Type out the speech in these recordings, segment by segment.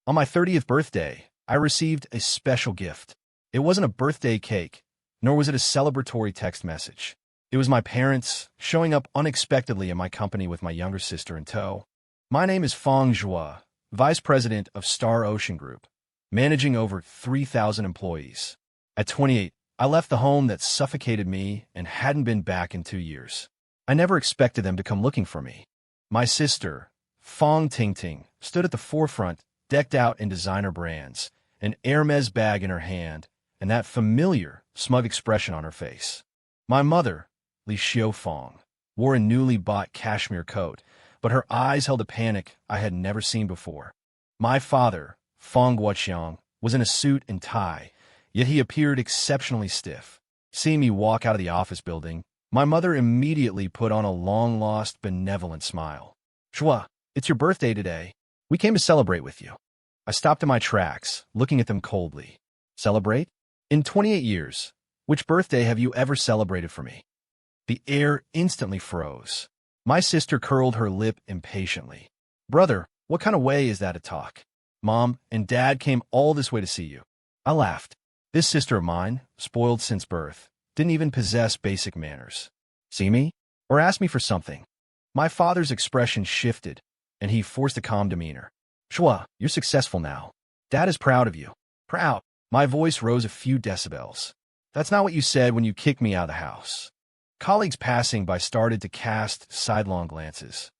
On my 30th birthday, I received a special gift. It wasn't a birthday cake, nor was it a celebratory text message. It was my parents showing up unexpectedly in my company with my younger sister in tow. My name is Feng Zhua, Vice President of Star Ocean Group, managing over 3,000 employees. At 28, I left the home that suffocated me and hadn't been back in 2 years. I never expected them to come looking for me. My sister, Fong Tingting, stood at the forefront, decked out in designer brands, an Hermes bag in her hand, and that familiar, smug expression on her face. My mother, Li Xiaofeng, wore a newly bought cashmere coat, but her eyes held a panic I had never seen before. My father, Fong Guoqiang, was in a suit and tie, yet he appeared exceptionally stiff. Seeing me walk out of the office building, my mother immediately put on a long-lost, benevolent smile. "Zhua, it's your birthday today. We came to celebrate with you." I stopped in my tracks, looking at them coldly. Celebrate? In 28 years, which birthday have you ever celebrated for me? The air instantly froze. My sister curled her lip impatiently. "Brother, what kind of way is that to talk? Mom and Dad came all this way to see you." I laughed. This sister of mine, spoiled since birth, didn't even possess basic manners. See me? Or ask me for something? My father's expression shifted, and he forced a calm demeanor. "Zhua, you're successful now. Dad is proud of you." "Proud?" My voice rose a few decibels. "That's not what you said when you kicked me out of the house." Colleagues passing by started to cast sidelong glances.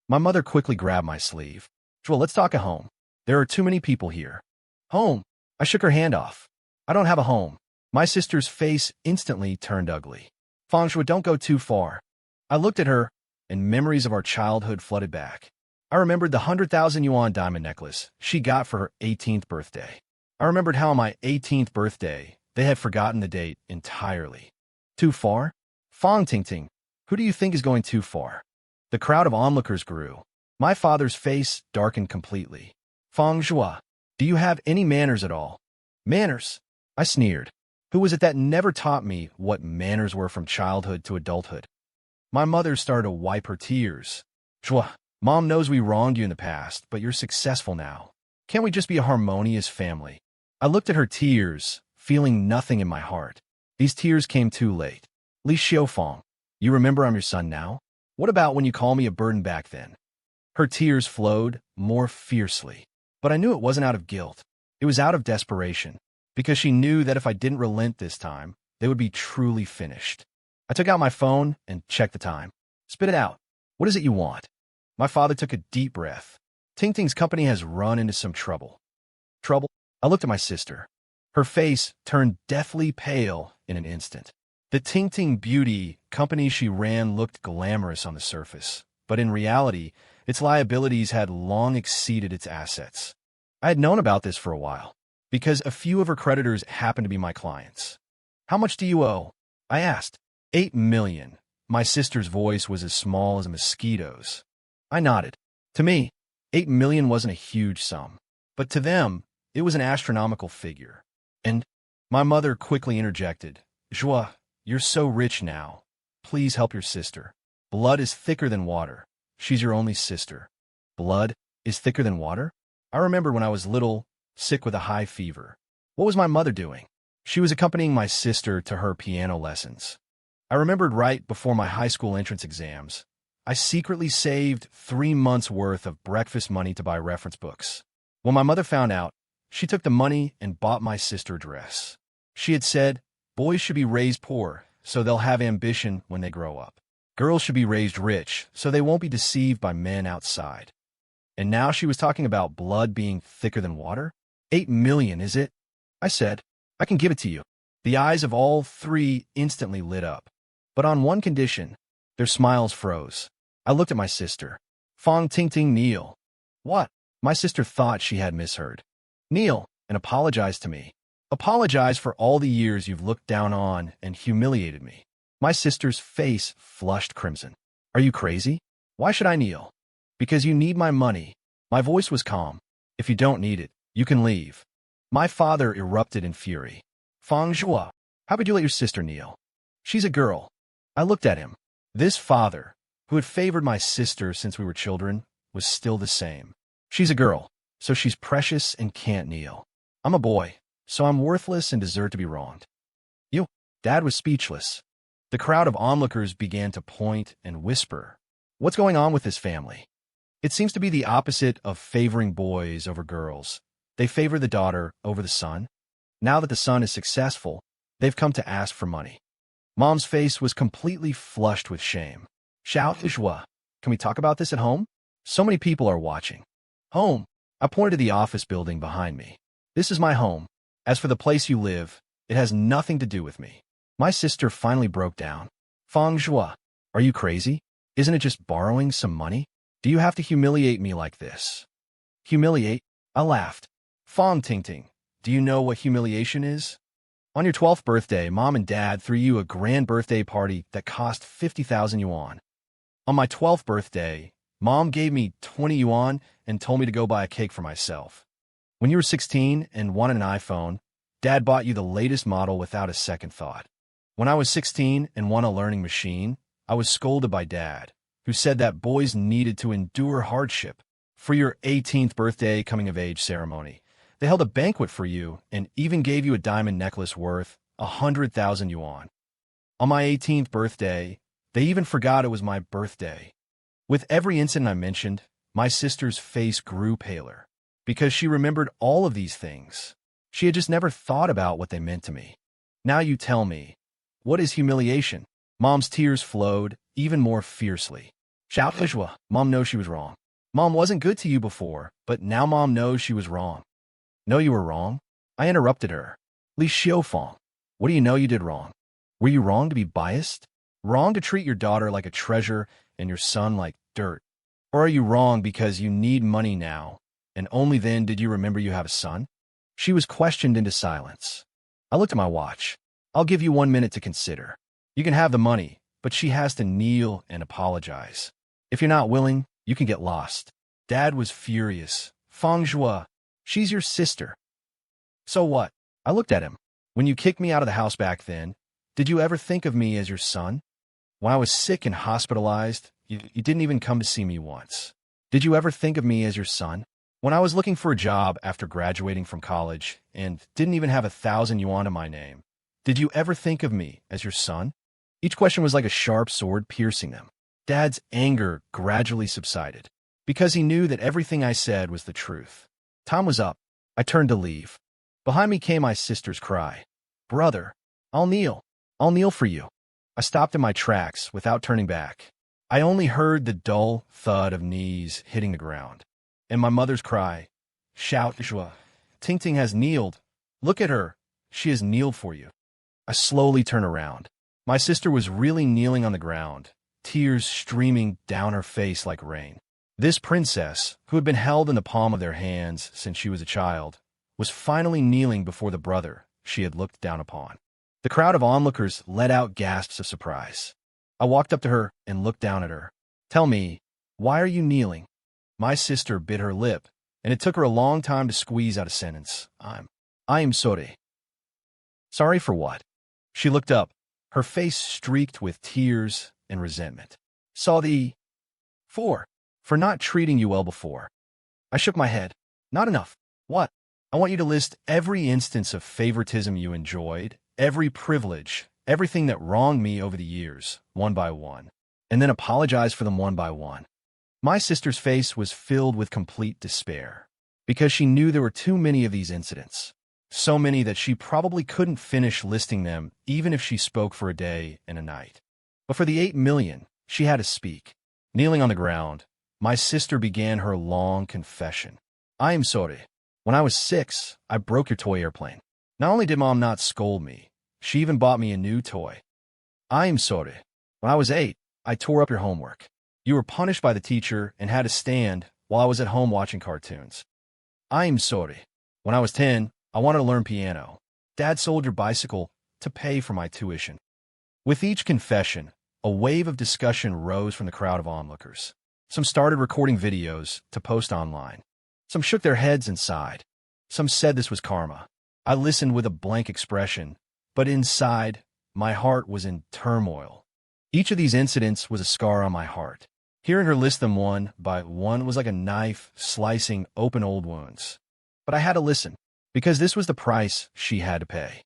My mother quickly grabbed my sleeve. "Zhua, let's talk at home. There are too many people here." "Home?" I shook her hand off. "I don't have a home." My sister's face instantly turned ugly. "Feng Zhua, don't go too far." I looked at her, and memories of our childhood flooded back. I remembered the 100,000 yuan diamond necklace she got for her 18th birthday. I remembered how on my 18th birthday, they had forgotten the date entirely. Too far? Fong Tingting, who do you think is going too far? The crowd of onlookers grew. My father's face darkened completely. "Feng Zhua, do you have any manners at all?" "Manners?" I sneered. Who was it that never taught me what manners were from childhood to adulthood? My mother started to wipe her tears. "Zhua, Mom knows we wronged you in the past, but you're successful now. Can't we just be a harmonious family?" I looked at her tears, feeling nothing in my heart. These tears came too late. "Li Xiaofeng, you remember I'm your son now? What about when you called me a burden back then?" Her tears flowed more fiercely. But I knew it wasn't out of guilt. It was out of desperation, because she knew that if I didn't relent this time, they would be truly finished. I took out my phone and checked the time. "Spit it out. What is it you want?" My father took a deep breath. "Tingting's company has run into some trouble." "Trouble?" I looked at my sister. Her face turned deathly pale in an instant. The Tingting Beauty company she ran looked glamorous on the surface, but in reality, its liabilities had long exceeded its assets. I had known about this for a while, because a few of her creditors happened to be my clients. "How much do you owe?" I asked. 8 million. My sister's voice was as small as a mosquito's. I nodded. To me, 8 million wasn't a huge sum, but to them, it was an astronomical figure. And my mother quickly interjected. "Zhua, you're so rich now. Please help your sister. Blood is thicker than water. She's your only sister." Blood is thicker than water? I remember when I was little, sick with a high fever. What was my mother doing? She was accompanying my sister to her piano lessons. I remembered right before my high school entrance exams, I secretly saved 3 months' worth of breakfast money to buy reference books. When my mother found out, she took the money and bought my sister a dress. She had said, boys should be raised poor, so they'll have ambition when they grow up. Girls should be raised rich, so they won't be deceived by men outside. And now she was talking about blood being thicker than water? 8 million, is it? I said, I can give it to you. The eyes of all three instantly lit up. But on one condition, their smiles froze. I looked at my sister. Fong Tingting, kneel. What? My sister thought she had misheard. Kneel and apologize to me. Apologize for all the years you've looked down on and humiliated me. My sister's face flushed crimson. Are you crazy? Why should I kneel? Because you need my money. My voice was calm. If you don't need it, you can leave. My father erupted in fury. Feng Zhua, how could you let your sister kneel? She's a girl. I looked at him. This father, who had favored my sister since we were children, was still the same. She's a girl. So she's precious and can't kneel. I'm a boy, so I'm worthless and deserve to be wronged. You? Dad was speechless. The crowd of onlookers began to point and whisper. What's going on with this family? It seems to be the opposite of favoring boys over girls. They favor the daughter over the son. Now that the son is successful, they've come to ask for money. Mom's face was completely flushed with shame. Shout, Joie. Can we talk about this at home? So many people are watching. Home. I pointed to the office building behind me. This is my home. As for the place you live, it has nothing to do with me. My sister finally broke down. Feng Joie, are you crazy? Isn't it just borrowing some money? Do you have to humiliate me like this? Humiliate? I laughed. Feng Tingting, do you know what humiliation is? On your 12th birthday, Mom and Dad threw you a grand birthday party that cost 50,000 yuan. On my 12th birthday, Mom gave me 20 yuan and told me to go buy a cake for myself. When you were 16 and wanted an iPhone, Dad bought you the latest model without a second thought. When I was 16 and won a learning machine, I was scolded by Dad, who said that boys needed to endure hardship. For your 18th birthday coming-of-age ceremony, they held a banquet for you and even gave you a diamond necklace worth 100,000 yuan. On my 18th birthday, they even forgot it was my birthday. With every incident I mentioned, my sister's face grew paler, because she remembered all of these things. She had just never thought about what they meant to me. Now you tell me, what is humiliation? Mom's tears flowed even more fiercely. Shout, Joie. Mom knows she was wrong. Mom wasn't good to you before, but now Mom knows she was wrong. No, you were wrong. I interrupted her. Li Xiaofeng, what do you know you did wrong? Were you wrong to be biased? Wrong to treat your daughter like a treasure and your son like dirt? Or are you wrong because you need money now, and only then did you remember you have a son? She was questioned into silence. I looked at my watch. I'll give you 1 minute to consider. You can have the money, but she has to kneel and apologize. If you're not willing, you can get lost. Dad was furious. Feng Joie, she's your sister. So what? I looked at him. When you kicked me out of the house back then, did you ever think of me as your son? When I was sick and hospitalized, you didn't even come to see me once. Did you ever think of me as your son? When I was looking for a job after graduating from college and didn't even have 1,000 yuan to my name, did you ever think of me as your son? Each question was like a sharp sword piercing them. Dad's anger gradually subsided, because he knew that everything I said was the truth. Time was up. I turned to leave. Behind me came my sister's cry. Brother, I'll kneel. I'll kneel for you. I stopped in my tracks without turning back. I only heard the dull thud of knees hitting the ground. And my mother's cry. Shout, Joie. Tingting has kneeled. Look at her. She has kneeled for you. I slowly turned around. My sister was really kneeling on the ground, tears streaming down her face like rain. This princess, who had been held in the palm of their hands since she was a child, was finally kneeling before the brother she had looked down upon. The crowd of onlookers let out gasps of surprise. I walked up to her and looked down at her. Tell me, why are you kneeling? My sister bit her lip, and it took her a long time to squeeze out a sentence. I am sorry. Sorry for what? She looked up, her face streaked with tears and resentment. For not treating you well before. I shook my head. Not enough. What? I want you to list every instance of favoritism you enjoyed, every privilege, everything that wronged me over the years, one by one, and then apologize for them one by one. My sister's face was filled with complete despair, because she knew there were too many of these incidents. So many that she probably couldn't finish listing them even if she spoke for a day and a night. But for the 8 million, she had to speak. Kneeling on the ground, my sister began her long confession. I am sorry. When I was 6, I broke your toy airplane. Not only did Mom not scold me, she even bought me a new toy. I am sorry. When I was 8, I tore up your homework. You were punished by the teacher and had to stand while I was at home watching cartoons. I am sorry. When I was 10, I wanted to learn piano. Dad sold your bicycle to pay for my tuition. With each confession, a wave of discussion rose from the crowd of onlookers. Some started recording videos to post online. Some shook their heads and sighed. Some said this was karma. I listened with a blank expression, but inside, my heart was in turmoil. Each of these incidents was a scar on my heart. Hearing her list them one by one was like a knife slicing open old wounds. But I had to listen, because this was the price she had to pay.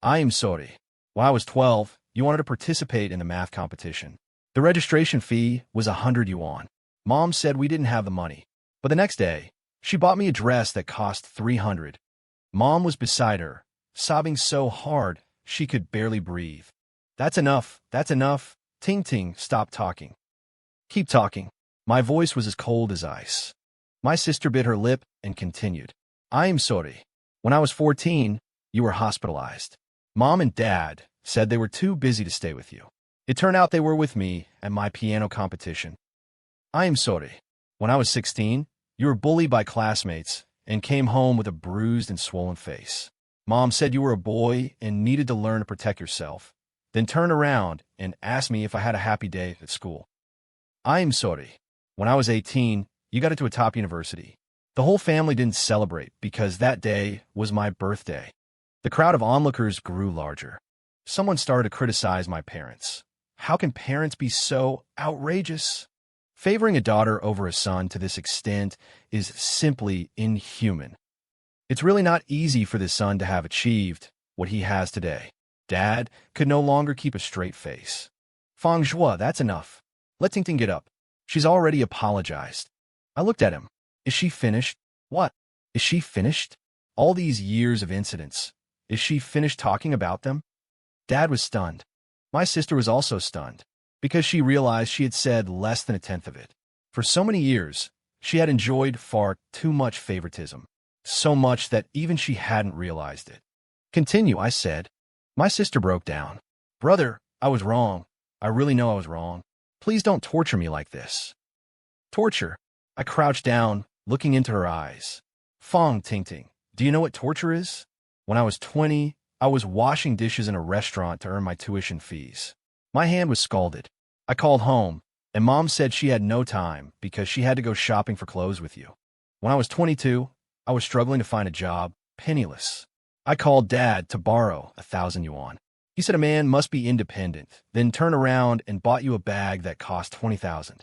I am sorry. When I was 12, you wanted to participate in the math competition. The registration fee was 100 yuan. Mom said we didn't have the money. But the next day, she bought me a dress that cost 300. Mom was beside her, sobbing so hard she could barely breathe. That's enough. That's enough. Ting Ting, stop talking. Keep talking. My voice was as cold as ice. My sister bit her lip and continued. I am sorry. When I was 14, you were hospitalized. Mom and Dad said they were too busy to stay with you. It turned out they were with me at my piano competition. I am sorry. When I was 16, you were bullied by classmates and came home with a bruised and swollen face. Mom said you were a boy and needed to learn to protect yourself, then turned around and asked me if I had a happy day at school. I am sorry. When I was 18, you got into a top university. The whole family didn't celebrate because that day was my birthday. The crowd of onlookers grew larger. Someone started to criticize my parents. How can parents be so outrageous? Favoring a daughter over a son to this extent is simply inhuman. It's really not easy for this son to have achieved what he has today. Dad could no longer keep a straight face. Fang Zhua, that's enough. Let Ting Ting get up. She's already apologized. I looked at him. Is she finished? What? Is she finished? All these years of incidents. Is she finished talking about them? Dad was stunned. My sister was also stunned, because she realized she had said less than a tenth of it. For so many years, she had enjoyed far too much favoritism, so much that even she hadn't realized it. Continue, I said. My sister broke down. Brother, I was wrong. I really know I was wrong. Please don't torture me like this. Torture? I crouched down, looking into her eyes. Fang Ting Ting, do you know what torture is? When I was 20, I was washing dishes in a restaurant to earn my tuition fees. My hand was scalded. I called home, and Mom said she had no time because she had to go shopping for clothes with you. When I was 22, I was struggling to find a job, penniless. I called Dad to borrow 1,000 yuan. He said a man must be independent, then turn around and bought you a bag that cost 20,000.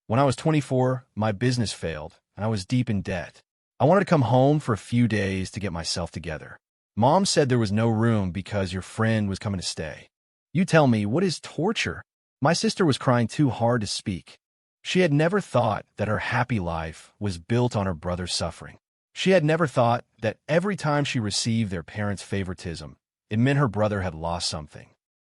When I was 24, my business failed, and I was deep in debt. I wanted to come home for a few days to get myself together. Mom said there was no room because your friend was coming to stay. You tell me, what is torture? My sister was crying too hard to speak. She had never thought that her happy life was built on her brother's suffering. She had never thought that every time she received their parents' favoritism, it meant her brother had lost something.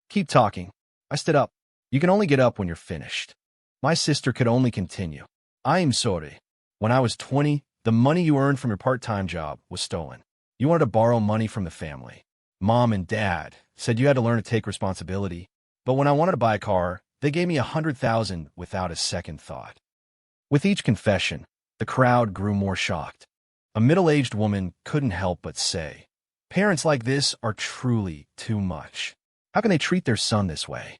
Keep talking. I stood up. You can only get up when you're finished. My sister could only continue. I am sorry. When I was 20, the money you earned from your part-time job was stolen. You wanted to borrow money from the family. Mom and Dad said you had to learn to take responsibility. But when I wanted to buy a car, they gave me 100,000 without a second thought. With each confession, the crowd grew more shocked. A middle-aged woman couldn't help but say, parents like this are truly too much. How can they treat their son this way?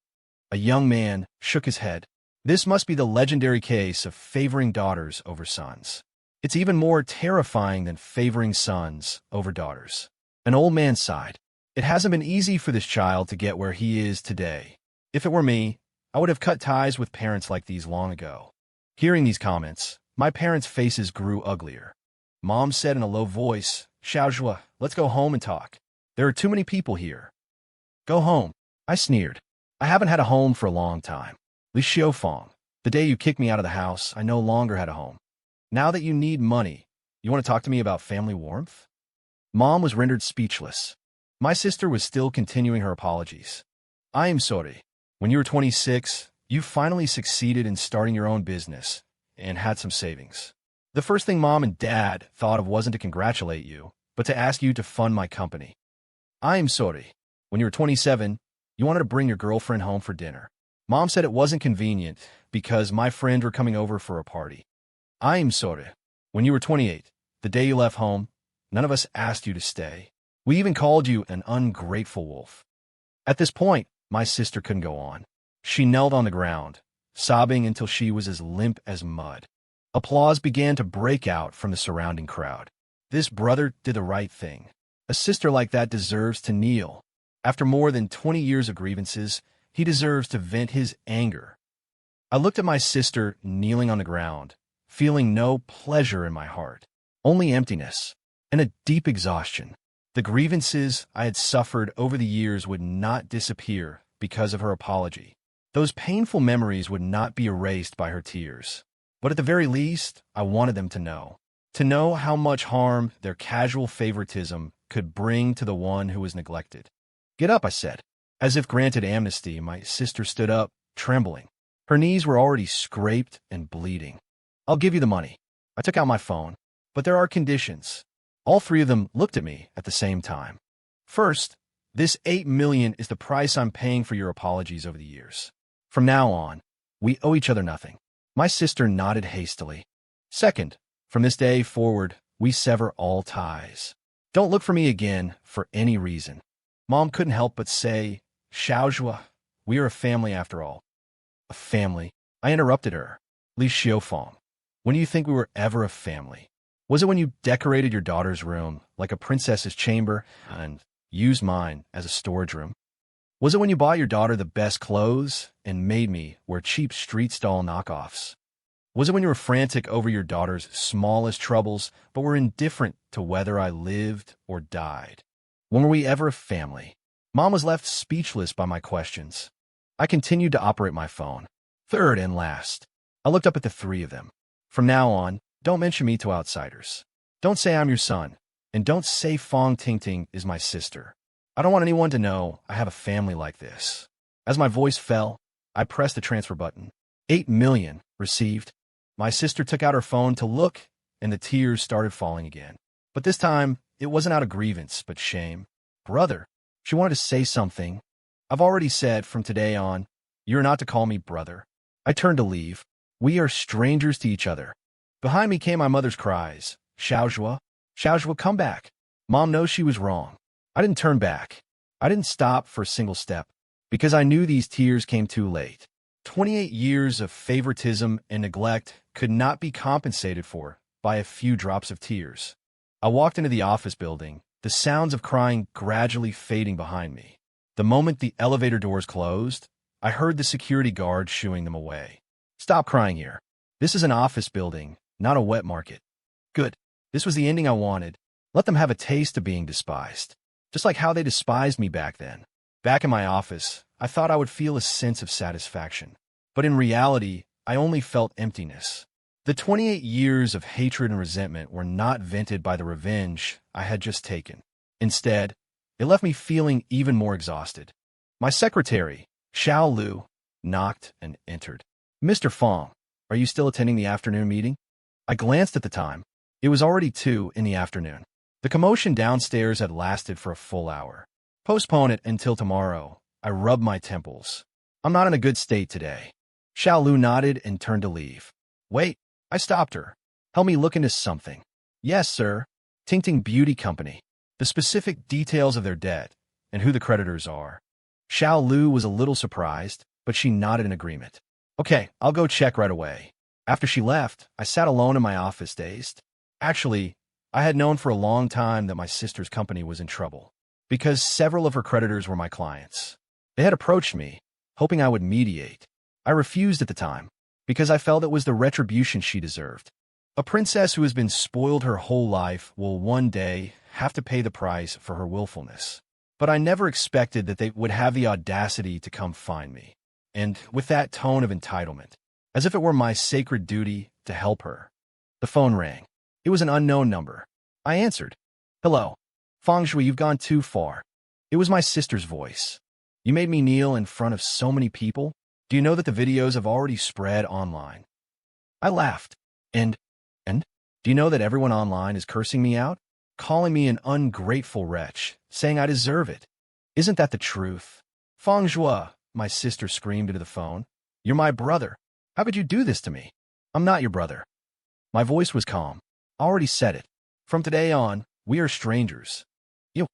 A young man shook his head. This must be the legendary case of favoring daughters over sons. It's even more terrifying than favoring sons over daughters. An old man sighed. It hasn't been easy for this child to get where he is today. If it were me, I would have cut ties with parents like these long ago. Hearing these comments, my parents' faces grew uglier. Mom said in a low voice, Xiaozhua, let's go home and talk. There are too many people here. Go home. I sneered. I haven't had a home for a long time. Li Xiaofang, the day you kicked me out of the house, I no longer had a home. Now that you need money, you want to talk to me about family warmth? Mom was rendered speechless. My sister was still continuing her apologies. I am sorry. When you were 26, you finally succeeded in starting your own business and had some savings. The first thing Mom and Dad thought of wasn't to congratulate you, but to ask you to fund my company. I am sorry. When you were 27, you wanted to bring your girlfriend home for dinner. Mom said it wasn't convenient because my friends were coming over for a party. I am sorry. When you were 28, the day you left home, none of us asked you to stay. We even called you an ungrateful wolf. At this point, my sister couldn't go on. She knelt on the ground, sobbing until she was as limp as mud. Applause began to break out from the surrounding crowd. This brother did the right thing. A sister like that deserves to kneel. After more than 20 years of grievances, he deserves to vent his anger. I looked at my sister kneeling on the ground, feeling no pleasure in my heart, only emptiness and a deep exhaustion. The grievances I had suffered over the years would not disappear because of her apology. Those painful memories would not be erased by her tears. But at the very least, I wanted them to know how much harm their casual favoritism could bring to the one who was neglected. "Get up," I said. As if granted amnesty, my sister stood up, trembling. Her knees were already scraped and bleeding. "I'll give you the money." I took out my phone. "But there are conditions." All three of them looked at me at the same time. "First, this $8 million is the price I'm paying for your apologies over the years. From now on, we owe each other nothing." My sister nodded hastily. "Second, from this day forward, we sever all ties. Don't look for me again for any reason." Mom couldn't help but say, "Xiaojua, we are a family after all." "A family?" I interrupted her. "Li Xiaofeng, when do you think we were ever a family? Was it when you decorated your daughter's room like a princess's chamber and used mine as a storage room? Was it when you bought your daughter the best clothes and made me wear cheap street stall knockoffs? Was it when you were frantic over your daughter's smallest troubles but were indifferent to whether I lived or died? When were we ever a family?" Mom was left speechless by my questions. I continued to operate my phone. "Third and last." I looked up at the three of them. "From now on, don't mention me to outsiders. Don't say I'm your son, and don't say Fong Tingting is my sister. I don't want anyone to know I have a family like this." As my voice fell, I pressed the transfer button. $8 million received. My sister took out her phone to look, and the tears started falling again. But this time, it wasn't out of grievance, but shame. "Brother." She wanted to say something. "I've already said from today on, you're not to call me brother." I turned to leave. "We are strangers to each other." Behind me came my mother's cries. "Xiaojua, Xiaojua, come back." Mom knows she was wrong. I didn't turn back. I didn't stop for a single step, because I knew these tears came too late. 28 years of favoritism and neglect could not be compensated for by a few drops of tears. I walked into the office building, the sounds of crying gradually fading behind me. The moment the elevator doors closed, I heard the security guard shooing them away. "Stop crying here. This is an office building, not a wet market." Good. This was the ending I wanted. Let them have a taste of being despised, just like how they despised me back then. Back in my office, I thought I would feel a sense of satisfaction. But in reality, I only felt emptiness. The 28 years of hatred and resentment were not vented by the revenge I had just taken. Instead, it left me feeling even more exhausted. My secretary, Xiao Lu, knocked and entered. "Mr. Fong, are you still attending the afternoon meeting?" I glanced at the time. It was already 2 in the afternoon. The commotion downstairs had lasted for a full hour. "Postpone it until tomorrow." I rubbed my temples. "I'm not in a good state today." Xiao Lu nodded and turned to leave. "Wait," I stopped her. "Help me look into something." "Yes, sir. Tingting Beauty Company. The specific details of their debt and who the creditors are." Xiao Lu was a little surprised, but she nodded in agreement. "Okay, I'll go check right away." After she left, I sat alone in my office, dazed. Actually, I had known for a long time that my sister's company was in trouble, because several of her creditors were my clients. They had approached me, hoping I would mediate. I refused at the time, because I felt it was the retribution she deserved. A princess who has been spoiled her whole life will one day have to pay the price for her willfulness. But I never expected that they would have the audacity to come find me, and with that tone of entitlement, as if it were my sacred duty to help her. The phone rang. It was an unknown number. I answered. "Hello. Feng Shui, you've gone too far." It was my sister's voice. "You made me kneel in front of so many people. Do you know that the videos have already spread online?" I laughed. And do you know that everyone online is cursing me out? Calling me an ungrateful wretch, saying I deserve it. Isn't that the truth? "Feng Shui," my sister screamed into the phone. "You're my brother. How could you do this to me?" "I'm not your brother." My voice was calm. "I already said it. From today on, we are strangers." You.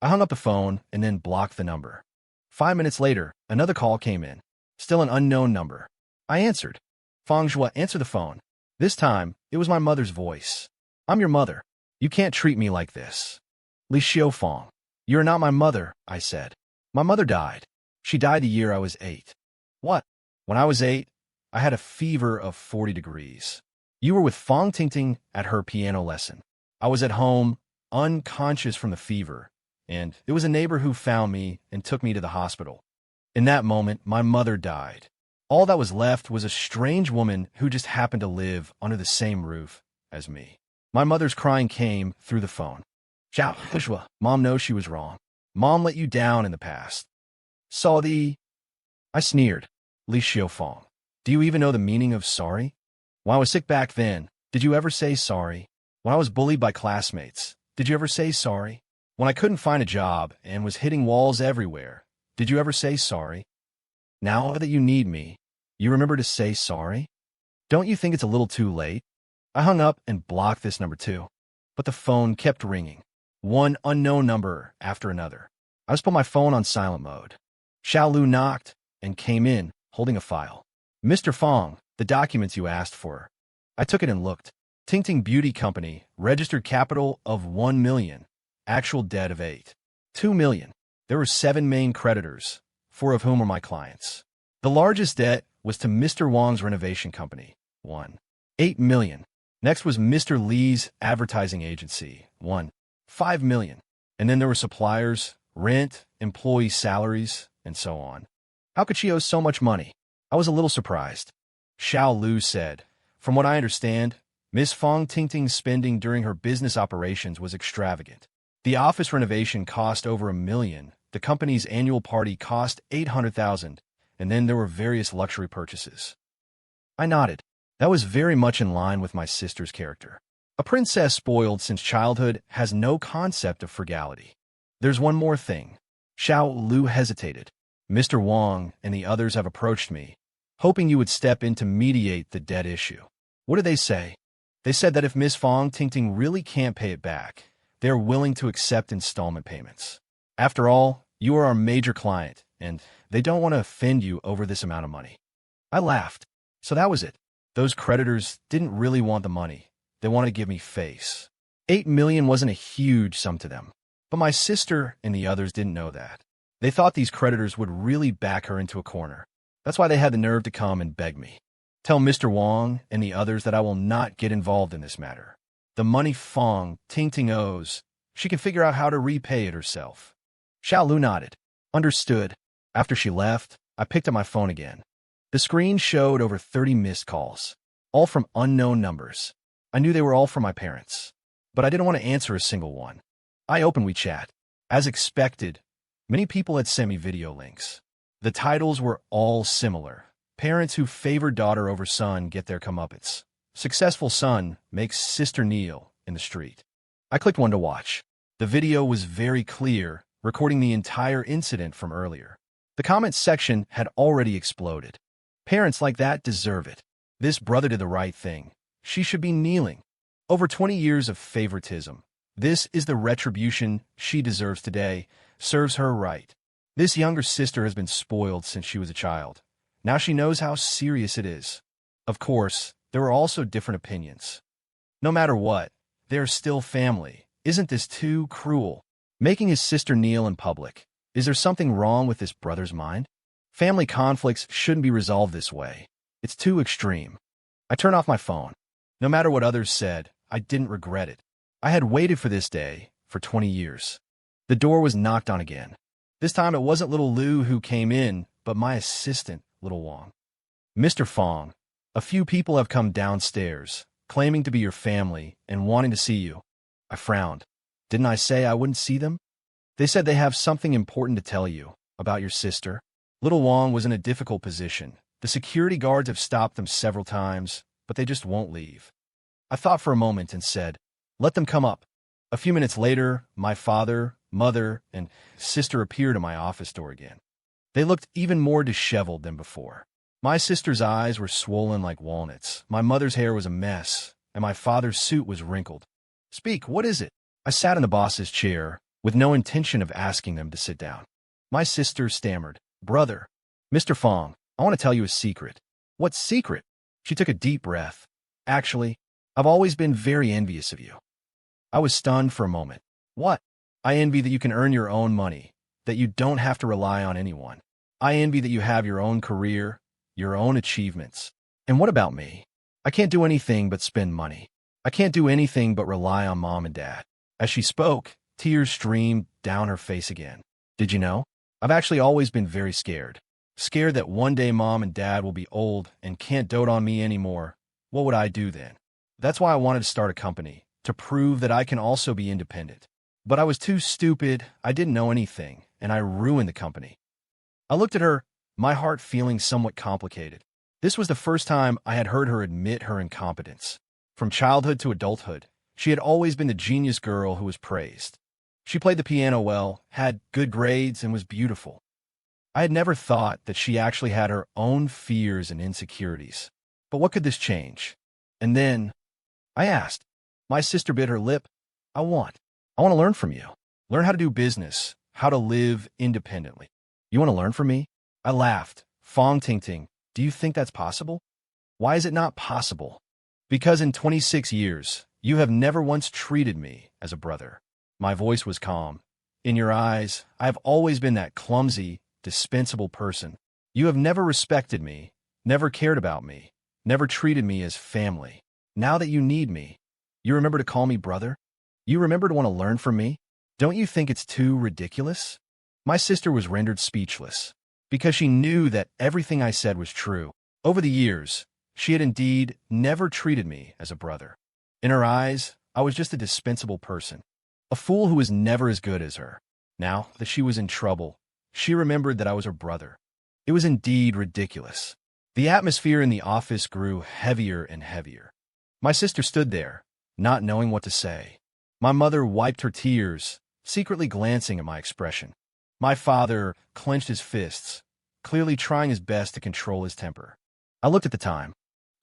I hung up the phone and then blocked the number. 5 minutes later, another call came in. Still an unknown number. I answered. "Feng Shui, answer the phone." This time, it was my mother's voice. "I'm your mother. You can't treat me like this." "Li Xiaofeng, you're not my mother," I said. "My mother died. She died the year I was 8. "What? When I was 8? I had a fever of 40 degrees. You were with Fong Tingting at her piano lesson. I was at home, unconscious from the fever, and it was a neighbor who found me and took me to the hospital. In that moment, my mother died. All that was left was a strange woman who just happened to live under the same roof as me. My mother's crying came through the phone. Xiao Hushua, Mom knows she was wrong. Mom let you down in the past. I sneered. Li Xiaofeng. Do you even know the meaning of sorry? When I was sick back then, did you ever say sorry? When I was bullied by classmates, did you ever say sorry? When I couldn't find a job and was hitting walls everywhere, did you ever say sorry? Now that you need me, you remember to say sorry? Don't you think it's a little too late? I hung up and blocked this number too. But the phone kept ringing. One unknown number after another. I just put my phone on silent mode. Xiao Lu knocked and came in, holding a file. Mr. Fong, the documents you asked for. I took it and looked. Tingting Beauty Company, registered capital of 1 million, actual debt of 2 million. There were 7 main creditors, 4 of whom were my clients. The largest debt was to Mr. Wang's renovation company, 8 million. Next was Mr. Lee's advertising agency, 5 million. And then there were suppliers, rent, employee salaries, and so on. How could she owe so much money? I was a little surprised. Xiao Lu said, from what I understand, Miss Fong Tingting's spending during her business operations was extravagant. The office renovation cost over 1 million, the company's annual party cost 800,000, and then there were various luxury purchases. I nodded. That was very much in line with my sister's character. A princess spoiled since childhood has no concept of frugality. There's one more thing. Xiao Lu hesitated. Mr. Wang and the others have approached me, hoping you would step in to mediate the debt issue. What did they say? They said that if Miss Fong Tingting really can't pay it back, they are willing to accept installment payments. After all, you are our major client, and they don't want to offend you over this amount of money. I laughed. So that was it. Those creditors didn't really want the money. They wanted to give me face. 8 million wasn't a huge sum to them. But my sister and the others didn't know that. They thought these creditors would really back her into a corner. That's why they had the nerve to come and beg me. Tell Mr. Wang and the others that I will not get involved in this matter. The money Fong Tingting owes, she can figure out how to repay it herself. Xiao Lu nodded. Understood. After she left, I picked up my phone again. The screen showed over 30 missed calls, all from unknown numbers. I knew they were all from my parents, but I didn't want to answer a single one. I opened WeChat. As expected, many people had sent me video links. The titles were all similar. Parents who favor daughter over son get their comeuppance. Successful son makes sister kneel in the street. I clicked one to watch. The video was very clear, recording the entire incident from earlier. The comments section had already exploded. Parents like that deserve it. This brother did the right thing. She should be kneeling. Over 20 years of favoritism. This is the retribution she deserves today. Serves her right. This younger sister has been spoiled since she was a child. Now she knows how serious it is. Of course, there are also different opinions. No matter what, they are still family. Isn't this too cruel? Making his sister kneel in public. Is there something wrong with this brother's mind? Family conflicts shouldn't be resolved this way. It's too extreme. I turned off my phone. No matter what others said, I didn't regret it. I had waited for this day for 20 years. The door was knocked on again. This time it wasn't little Lu who came in, but my assistant, little Wang. Mr. Fong, a few people have come downstairs, claiming to be your family and wanting to see you. I frowned. Didn't I say I wouldn't see them? They said they have something important to tell you about your sister. Little Wang was in a difficult position. The security guards have stopped them several times, but they just won't leave. I thought for a moment and said, let them come up. A few minutes later, my father, mother, and sister appeared at my office door again. They looked even more disheveled than before. My sister's eyes were swollen like walnuts, my mother's hair was a mess, and my father's suit was wrinkled. Speak, what is it? I sat in the boss's chair, with no intention of asking them to sit down. My sister stammered, Brother, Mr. Fong, I want to tell you a secret. What secret? She took a deep breath. Actually, I've always been very envious of you. I was stunned for a moment. What? I envy that you can earn your own money, that you don't have to rely on anyone. I envy that you have your own career, your own achievements. And what about me? I can't do anything but spend money. I can't do anything but rely on mom and dad. As she spoke, tears streamed down her face again. Did you know? I've actually always been very scared. Scared that one day mom and dad will be old and can't dote on me anymore. What would I do then? That's why I wanted to start a company, to prove that I can also be independent. But I was too stupid, I didn't know anything, and I ruined the company. I looked at her, my heart feeling somewhat complicated. This was the first time I had heard her admit her incompetence. From childhood to adulthood, she had always been the genius girl who was praised. She played the piano well, had good grades, and was beautiful. I had never thought that she actually had her own fears and insecurities. But what could this change? And then, I asked. My sister bit her lip. I want to learn from you. Learn how to do business, how to live independently. You want to learn from me? I laughed. Fong Ting Ting, do you think that's possible? Why is it not possible? Because in 26 years, you have never once treated me as a brother. My voice was calm. In your eyes, I have always been that clumsy, dispensable person. You have never respected me, never cared about me, never treated me as family. Now that you need me, you remember to call me brother? You remember to want to learn from me? Don't you think it's too ridiculous? My sister was rendered speechless, because she knew that everything I said was true. Over the years, she had indeed never treated me as a brother. In her eyes, I was just a dispensable person, a fool who was never as good as her. Now that she was in trouble, she remembered that I was her brother. It was indeed ridiculous. The atmosphere in the office grew heavier and heavier. My sister stood there, not knowing what to say. My mother wiped her tears, secretly glancing at my expression. My father clenched his fists, clearly trying his best to control his temper. I looked at the time.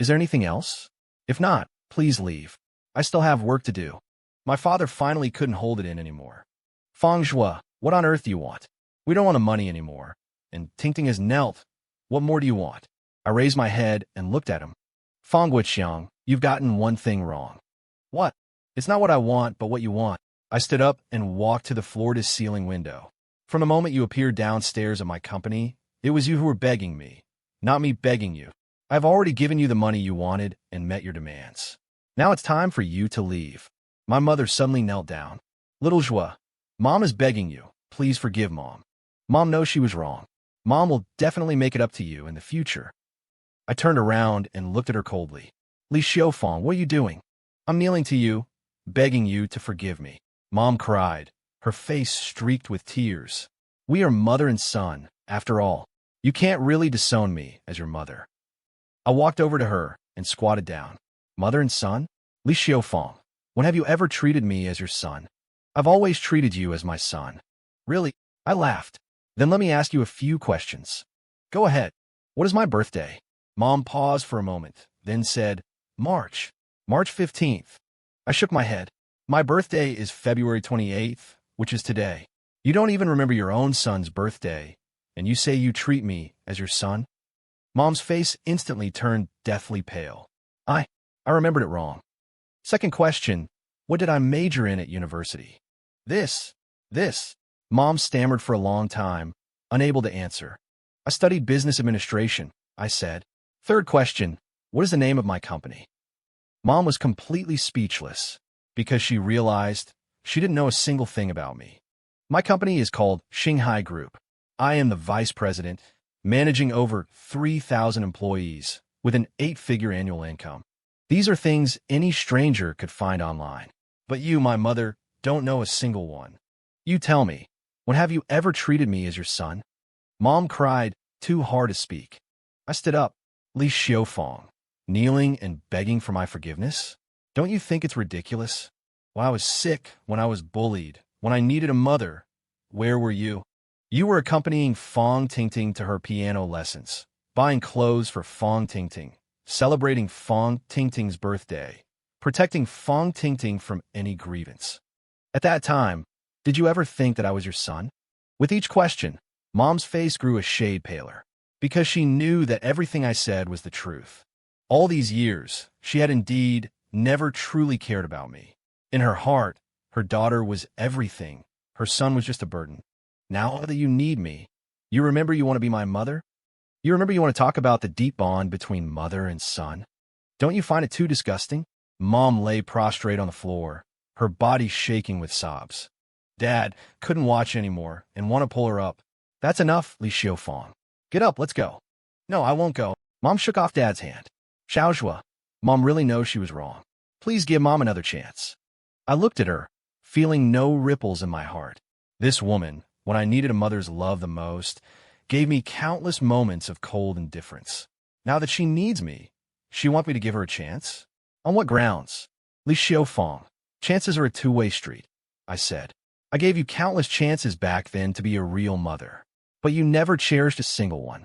Is there anything else? If not, please leave. I still have work to do. My father finally couldn't hold it in anymore. Feng Zhua, what on earth do you want? We don't want the money anymore. And Ting Ting has knelt. What more do you want? I raised my head and looked at him. Feng Guiqiang, you've gotten one thing wrong. What? It's not what I want, but what you want. I stood up and walked to the floor-to-ceiling window. From the moment you appeared downstairs at my company, it was you who were begging me, not me begging you. I've already given you the money you wanted and met your demands. Now it's time for you to leave. My mother suddenly knelt down. Little Zhua, Mom is begging you. Please forgive Mom. Mom knows she was wrong. Mom will definitely make it up to you in the future. I turned around and looked at her coldly. Li Xiaofang, what are you doing? I'm kneeling to you, begging you to forgive me. Mom cried, her face streaked with tears. We are mother and son, after all. You can't really disown me as your mother. I walked over to her and squatted down. Mother and son? Li Xiaofang, when have you ever treated me as your son? I've always treated you as my son. Really? I laughed. Then let me ask you a few questions. Go ahead. What is my birthday? Mom paused for a moment, then said, March 15th. I shook my head. My birthday is February 28th, which is today. You don't even remember your own son's birthday, and you say you treat me as your son? Mom's face instantly turned deathly pale. I remembered it wrong. Second question, what did I major in at university? This. Mom stammered for a long time, unable to answer. I studied business administration, I said. Third question, what is the name of my company? Mom was completely speechless because she realized she didn't know a single thing about me. My company is called Shanghai Group. I am the vice president, managing over 3,000 employees with an 8-figure annual income. These are things any stranger could find online. But you, my mother, don't know a single one. You tell me, when have you ever treated me as your son? Mom cried, too hard to speak. I stood up. Li Xiaofang, kneeling and begging for my forgiveness? Don't you think it's ridiculous? When I was sick, when I was bullied, when I needed a mother, where were you? You were accompanying Fong Ting Ting to her piano lessons, buying clothes for Fong Ting Ting, celebrating Fong Ting Ting's birthday, protecting Fong Ting Ting from any grievance. At that time, did you ever think that I was your son? With each question, Mom's face grew a shade paler, because she knew that everything I said was the truth. All these years, she had indeed never truly cared about me. In her heart, her daughter was everything. Her son was just a burden. Now that you need me, you remember you want to be my mother? You remember you want to talk about the deep bond between mother and son? Don't you find it too disgusting? Mom lay prostrate on the floor, her body shaking with sobs. Dad couldn't watch anymore and want to pull her up. That's enough, Li Xiaofang. Get up, let's go. No, I won't go. Mom shook off Dad's hand. Xiaozhua, Mom really knows she was wrong. Please give Mom another chance. I looked at her, feeling no ripples in my heart. This woman, when I needed a mother's love the most, gave me countless moments of cold indifference. Now that she needs me, she wants me to give her a chance? On what grounds? Li Xiaofang, chances are a two-way street, I said. I gave you countless chances back then to be a real mother, but you never cherished a single one.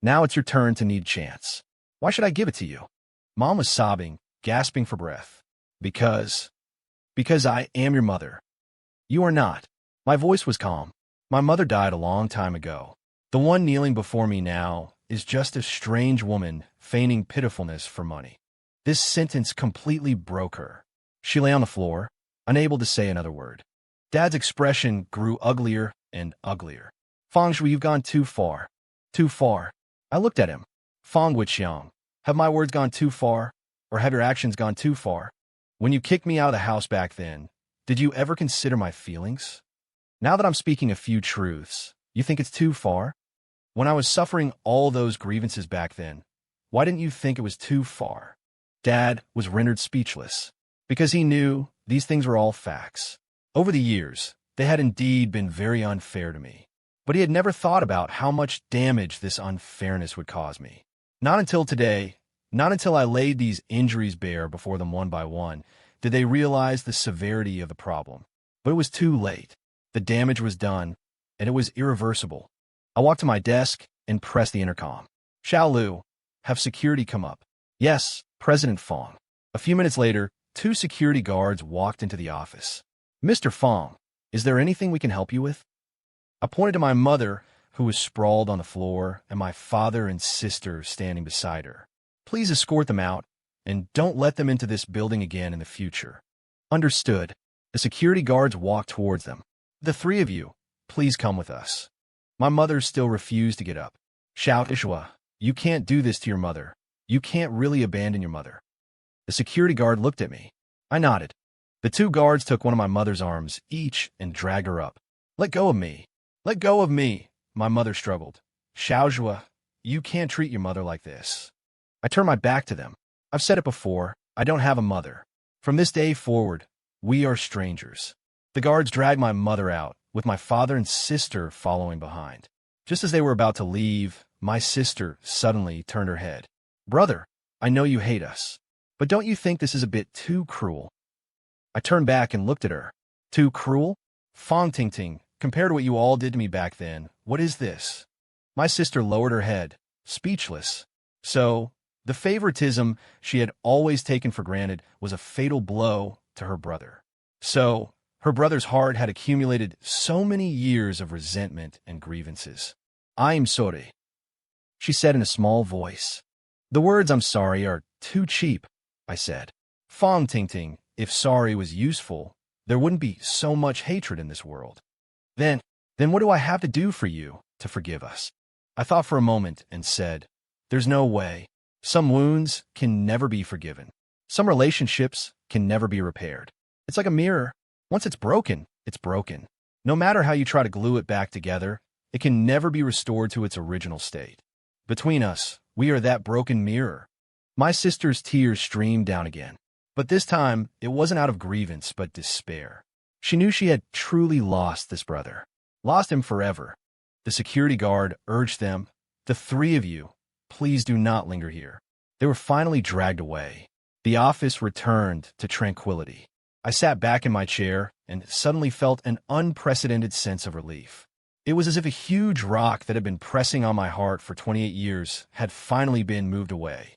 Now it's your turn to need chance. Why should I give it to you? Mom was sobbing, gasping for breath. Because I am your mother. You are not. My voice was calm. My mother died a long time ago. The one kneeling before me now is just a strange woman feigning pitifulness for money. This sentence completely broke her. She lay on the floor, unable to say another word. Dad's expression grew uglier and uglier. Fang Shui, you've gone too far. Too far. I looked at him. Fang Wuqiang, have my words gone too far, or have your actions gone too far? When you kicked me out of the house back then, did you ever consider my feelings? Now that I'm speaking a few truths, you think it's too far? When I was suffering all those grievances back then, why didn't you think it was too far? Dad was rendered speechless, because he knew these things were all facts. Over the years, they had indeed been very unfair to me, but he had never thought about how much damage this unfairness would cause me. Not until today, not until I laid these injuries bare before them one by one, did they realize the severity of the problem. But it was too late. The damage was done, and it was irreversible. I walked to my desk and pressed the intercom. Xiao Lu, have security come up. Yes, President Fang. A few minutes later, 2 security guards walked into the office. Mr. Fang, is there anything we can help you with? I pointed to my mother, who was sprawled on the floor, and my father and sister standing beside her. Please escort them out, and don't let them into this building again in the future. Understood. The security guards walked towards them. The 3 of you, please come with us. My mother still refused to get up. Shout, Ishwa, you can't do this to your mother. You can't really abandon your mother. The security guard looked at me. I nodded. The 2 guards took one of my mother's arms each and dragged her up. Let go of me. Let go of me, my mother struggled. Xiaozhua, you can't treat your mother like this. I turned my back to them. I've said it before, I don't have a mother. From this day forward, we are strangers. The guards dragged my mother out, with my father and sister following behind. Just as they were about to leave, my sister suddenly turned her head. Brother, I know you hate us, but don't you think this is a bit too cruel? I turned back and looked at her. Too cruel? Fang Tingting, compared to what you all did to me back then, what is this? My sister lowered her head, speechless. So, the favoritism she had always taken for granted was a fatal blow to her brother. So, her brother's heart had accumulated so many years of resentment and grievances. I'm sorry, she said in a small voice. The words I'm sorry are too cheap, I said. Fang Tingting, if sorry was useful, there wouldn't be so much hatred in this world. Then what do I have to do for you to forgive us? I thought for a moment and said, there's no way. Some wounds can never be forgiven. Some relationships can never be repaired. It's like a mirror. Once it's broken, it's broken. No matter how you try to glue it back together, it can never be restored to its original state. Between us, we are that broken mirror. My sister's tears streamed down again. But this time, it wasn't out of grievance, but despair. She knew she had truly lost this brother. Lost him forever. The security guard urged them, the 3 of you, please do not linger here. They were finally dragged away. The office returned to tranquility. I sat back in my chair and suddenly felt an unprecedented sense of relief. It was as if a huge rock that had been pressing on my heart for 28 years had finally been moved away.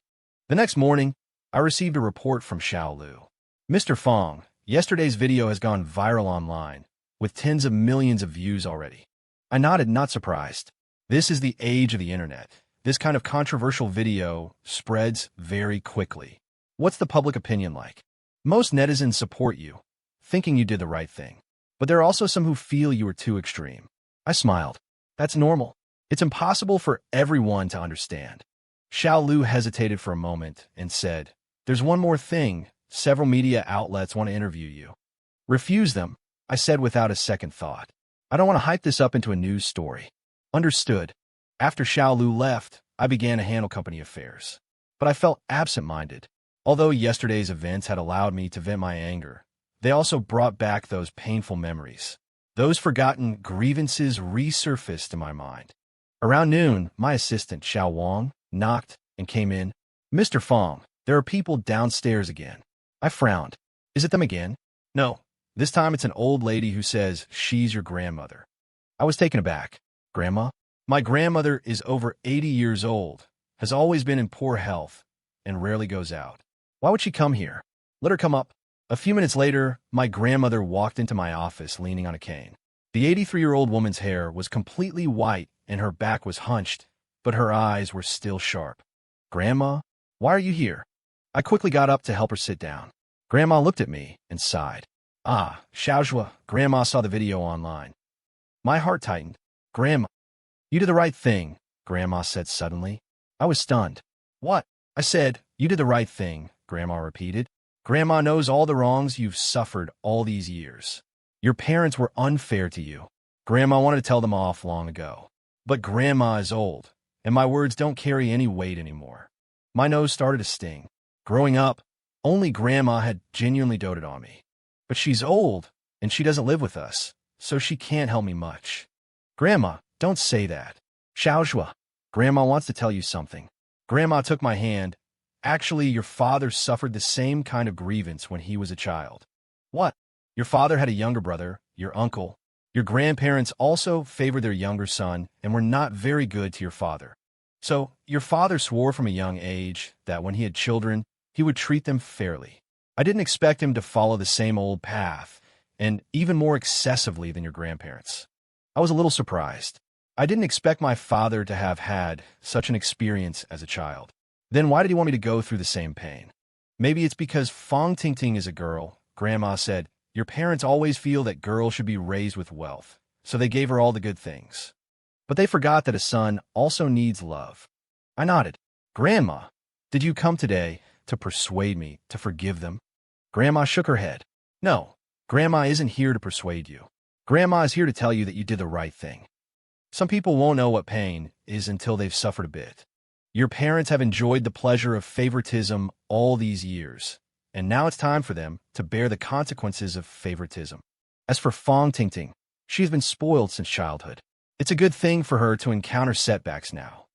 The next morning, I received a report from Xiao Lu. Mr. Fang, yesterday's video has gone viral online, with tens of millions of views already. I nodded, not surprised. This is the age of the internet. This kind of controversial video spreads very quickly. What's the public opinion like? Most netizens support you, thinking you did the right thing. But there are also some who feel you were too extreme. I smiled. That's normal. It's impossible for everyone to understand. Xiao Lu hesitated for a moment and said, "There's one more thing. Several media outlets want to interview you." "Refuse them," I said without a second thought. "I don't want to hype this up into a news story." "Understood." After Xiao Lu left, I began to handle company affairs. But I felt absent-minded. Although yesterday's events had allowed me to vent my anger, they also brought back those painful memories. Those forgotten grievances resurfaced in my mind. Around noon, my assistant, Xiao Wang, knocked and came in. "Mr. Fong, there are people downstairs again." I frowned. "Is it them again?" "No. This time it's an old lady who says she's your grandmother." I was taken aback. "Grandma?" "My grandmother is over 80 years old, has always been in poor health, and rarely goes out. Why would she come here?" "Let her come up." A few minutes later, my grandmother walked into my office leaning on a cane. The 83-year-old woman's hair was completely white and her back was hunched, but her eyes were still sharp. "Grandma, why are you here?" I quickly got up to help her sit down. Grandma looked at me and sighed. "Ah, Xiaozhua," Grandma saw the video online. My heart tightened. "Grandma, you did the right thing," Grandma said suddenly. I was stunned. "What?" I said. "You did the right thing," Grandma repeated. "Grandma knows all the wrongs you've suffered all these years. Your parents were unfair to you. Grandma wanted to tell them off long ago. But Grandma is old, and my words don't carry any weight anymore." My nose started to sting. Growing up, only Grandma had genuinely doted on me. But she's old, and she doesn't live with us, so she can't help me much. "Grandma, don't say that." "Xiaozhua, Grandma wants to tell you something." Grandma took my hand. "Actually, your father suffered the same kind of grievance when he was a child." "What?" "Your father had a younger brother, your uncle. Your grandparents also favored their younger son and were not very good to your father. So, your father swore from a young age that when he had children, he would treat them fairly. I didn't expect him to follow the same old path, and even more excessively than your grandparents." I was a little surprised. I didn't expect my father to have had such an experience as a child. Then why did he want me to go through the same pain? "Maybe it's because Fong Tingting is a girl," Grandma said. "Your parents always feel that girls should be raised with wealth, so they gave her all the good things. But they forgot that a son also needs love." I nodded. "Grandma, did you come today to persuade me to forgive them?" Grandma shook her head. "No, Grandma isn't here to persuade you. Grandma is here to tell you that you did the right thing. Some people won't know what pain is until they've suffered a bit. Your parents have enjoyed the pleasure of favoritism all these years, and now it's time for them to bear the consequences of favoritism. As for Fong Tingting, she has been spoiled since childhood. It's a good thing for her to encounter setbacks now."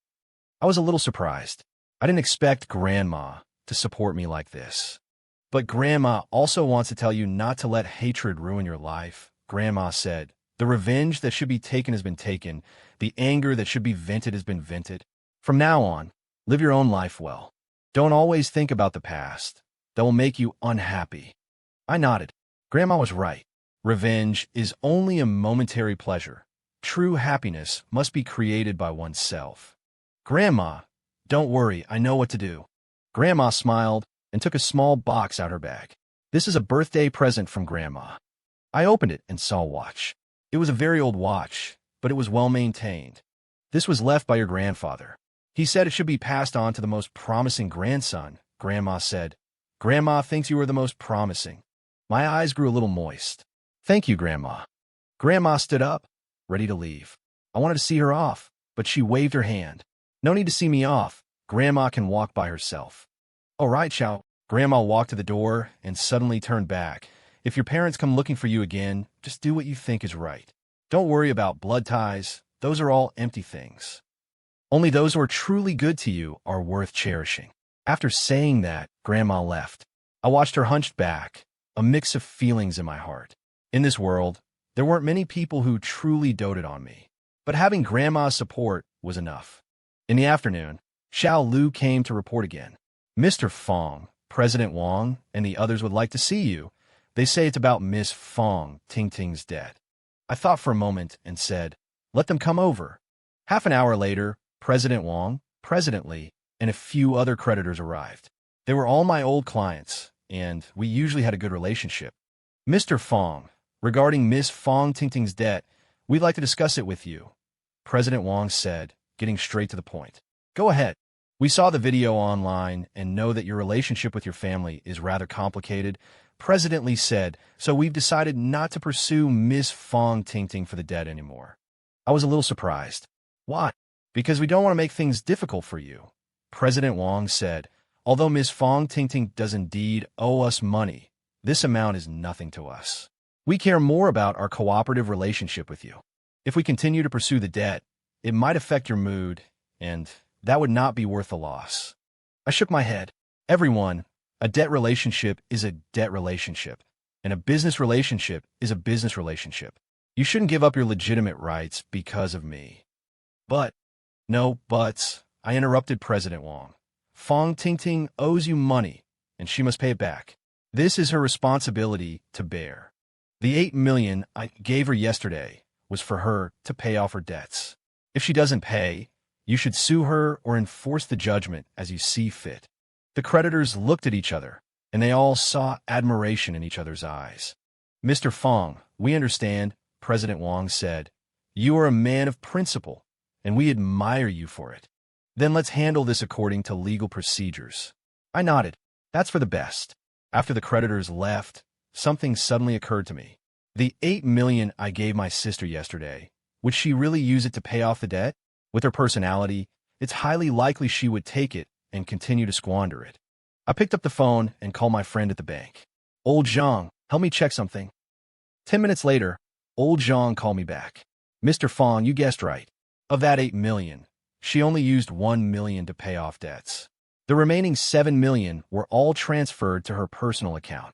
I was a little surprised. I didn't expect Grandma to support me like this. "But Grandma also wants to tell you not to let hatred ruin your life," Grandma said. "The revenge that should be taken has been taken. The anger that should be vented has been vented. From now on, live your own life well. Don't always think about the past. That will make you unhappy." I nodded. Grandma was right. Revenge is only a momentary pleasure. True happiness must be created by oneself. "Grandma, don't worry, I know what to do." Grandma smiled and took a small box out her bag. "This is a birthday present from Grandma." I opened it and saw a watch. It was a very old watch, but it was well maintained. "This was left by your grandfather. He said it should be passed on to the most promising grandson," Grandma said. "Grandma thinks you are the most promising." My eyes grew a little moist. "Thank you, Grandma." Grandma stood up, ready to leave. I wanted to see her off, but she waved her hand. "No need to see me off. Grandma can walk by herself." "All right, Xiao." Grandma walked to the door and suddenly turned back. "If your parents come looking for you again, just do what you think is right. Don't worry about blood ties. Those are all empty things. Only those who are truly good to you are worth cherishing." After saying that, Grandma left. I watched her hunched back, a mix of feelings in my heart. In this world, there weren't many people who truly doted on me, but having Grandma's support was enough. In the afternoon, Xiao Lu came to report again. "Mr. Fong, President Wang, and the others would like to see you. They say it's about Miss Fong Tingting's debt." I thought for a moment and said, "Let them come over." Half an hour later, President Wang, President Li, and a few other creditors arrived. They were all my old clients, and we usually had a good relationship. "Mr. Fong, regarding Miss Fong Tingting's debt, we'd like to discuss it with you." President Wang said, getting straight to the point. Go ahead. We saw the video online and know that your relationship with your family is rather complicated, President Li said, so we've decided not to pursue Ms. Fong Tingting for the debt anymore. I was a little surprised. Why? Because we don't want to make things difficult for you, President Wang said. Although Ms. Fong Tingting does indeed owe us money, this amount is nothing to us. We care more about our cooperative relationship with you. If we continue to pursue the debt, it might affect your mood, and that would not be worth the loss. I shook my head. Everyone, a debt relationship is a debt relationship, and a business relationship is a business relationship. You shouldn't give up your legitimate rights because of me. But, no buts, I interrupted President Wang. Fong Tingting owes you money, and she must pay it back. This is her responsibility to bear. The $8 million I gave her yesterday was for her to pay off her debts. If she doesn't pay, you should sue her or enforce the judgment as you see fit. The creditors looked at each other, and they all saw admiration in each other's eyes. Mr. Fong, we understand, President Wang said. You are a man of principle, and we admire you for it. Then let's handle this according to legal procedures. I nodded. That's for the best. After the creditors left, something suddenly occurred to me. The $8 million I gave my sister yesterday, would she really use it to pay off the debt? With her personality, it's highly likely she would take it and continue to squander it. I picked up the phone and called my friend at the bank. Old Zhang, help me check something. 10 minutes later, Old Zhang called me back. Mr. Fong, you guessed right. Of that $8 million, she only used $1 million to pay off debts. The remaining $7 million were all transferred to her personal account.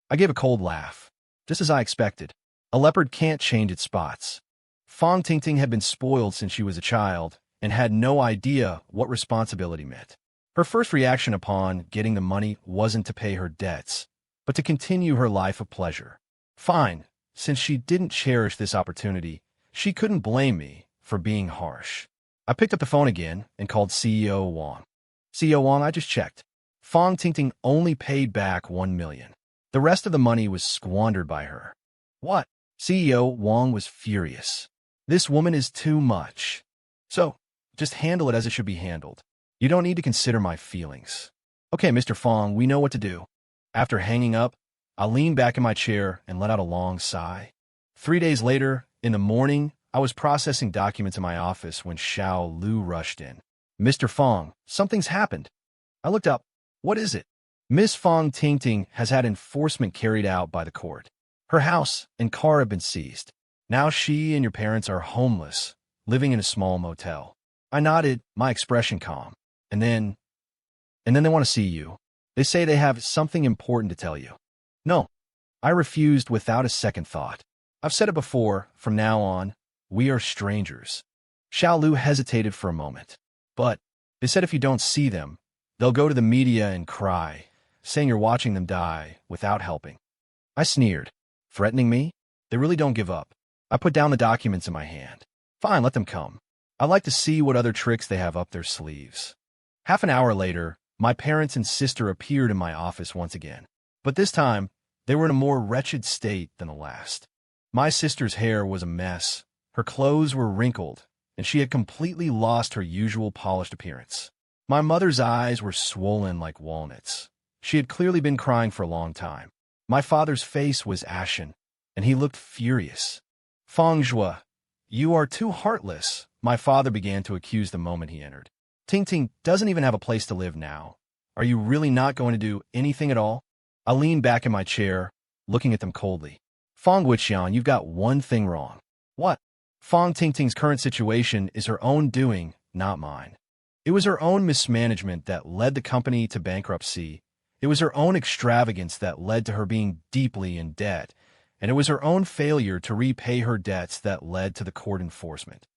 I gave a cold laugh. Just as I expected. A leopard can't change its spots. Fong Tingting had been spoiled since she was a child and had no idea what responsibility meant. Her first reaction upon getting the money wasn't to pay her debts, but to continue her life of pleasure. Fine, since she didn't cherish this opportunity, she couldn't blame me for being harsh. I picked up the phone again and called CEO Wang. CEO Wang, I just checked. Fong Tingting only paid back $1 million. The rest of the money was squandered by her. What? CEO Wang was furious. This woman is too much. So, just handle it as it should be handled. You don't need to consider my feelings. Okay, Mr. Fong, we know what to do. After hanging up, I leaned back in my chair and let out a long sigh. 3 days later, in the morning, I was processing documents in my office when Xiao Lu rushed in. Mr. Fong, something's happened. I looked up. What is it? Miss Fong Tingting has had enforcement carried out by the court. Her house and car have been seized. Now she and your parents are homeless, living in a small motel. I nodded, my expression calm. And then they want to see you. They say they have something important to tell you. No, I refused without a second thought. I've said it before, from now on, we are strangers. Xiao Lu hesitated for a moment. But they said if you don't see them, they'll go to the media and cry, saying you're watching them die without helping. I sneered. Threatening me? They really don't give up. I put down the documents in my hand. Fine, let them come. I'd like to see what other tricks they have up their sleeves. Half an hour later, my parents and sister appeared in my office once again. But this time, they were in a more wretched state than the last. My sister's hair was a mess, her clothes were wrinkled, and she had completely lost her usual polished appearance. My mother's eyes were swollen like walnuts. She had clearly been crying for a long time. My father's face was ashen, and he looked furious. Fong Zhua, you are too heartless, my father began to accuse the moment he entered. Tingting doesn't even have a place to live now. Are you really not going to do anything at all? I leaned back in my chair, looking at them coldly. Fong Wuqian, you've got one thing wrong. What? Fong Tingting's current situation is her own doing, not mine. It was her own mismanagement that led the company to bankruptcy. It was her own extravagance that led to her being deeply in debt, and it was her own failure to repay her debts that led to the court enforcement.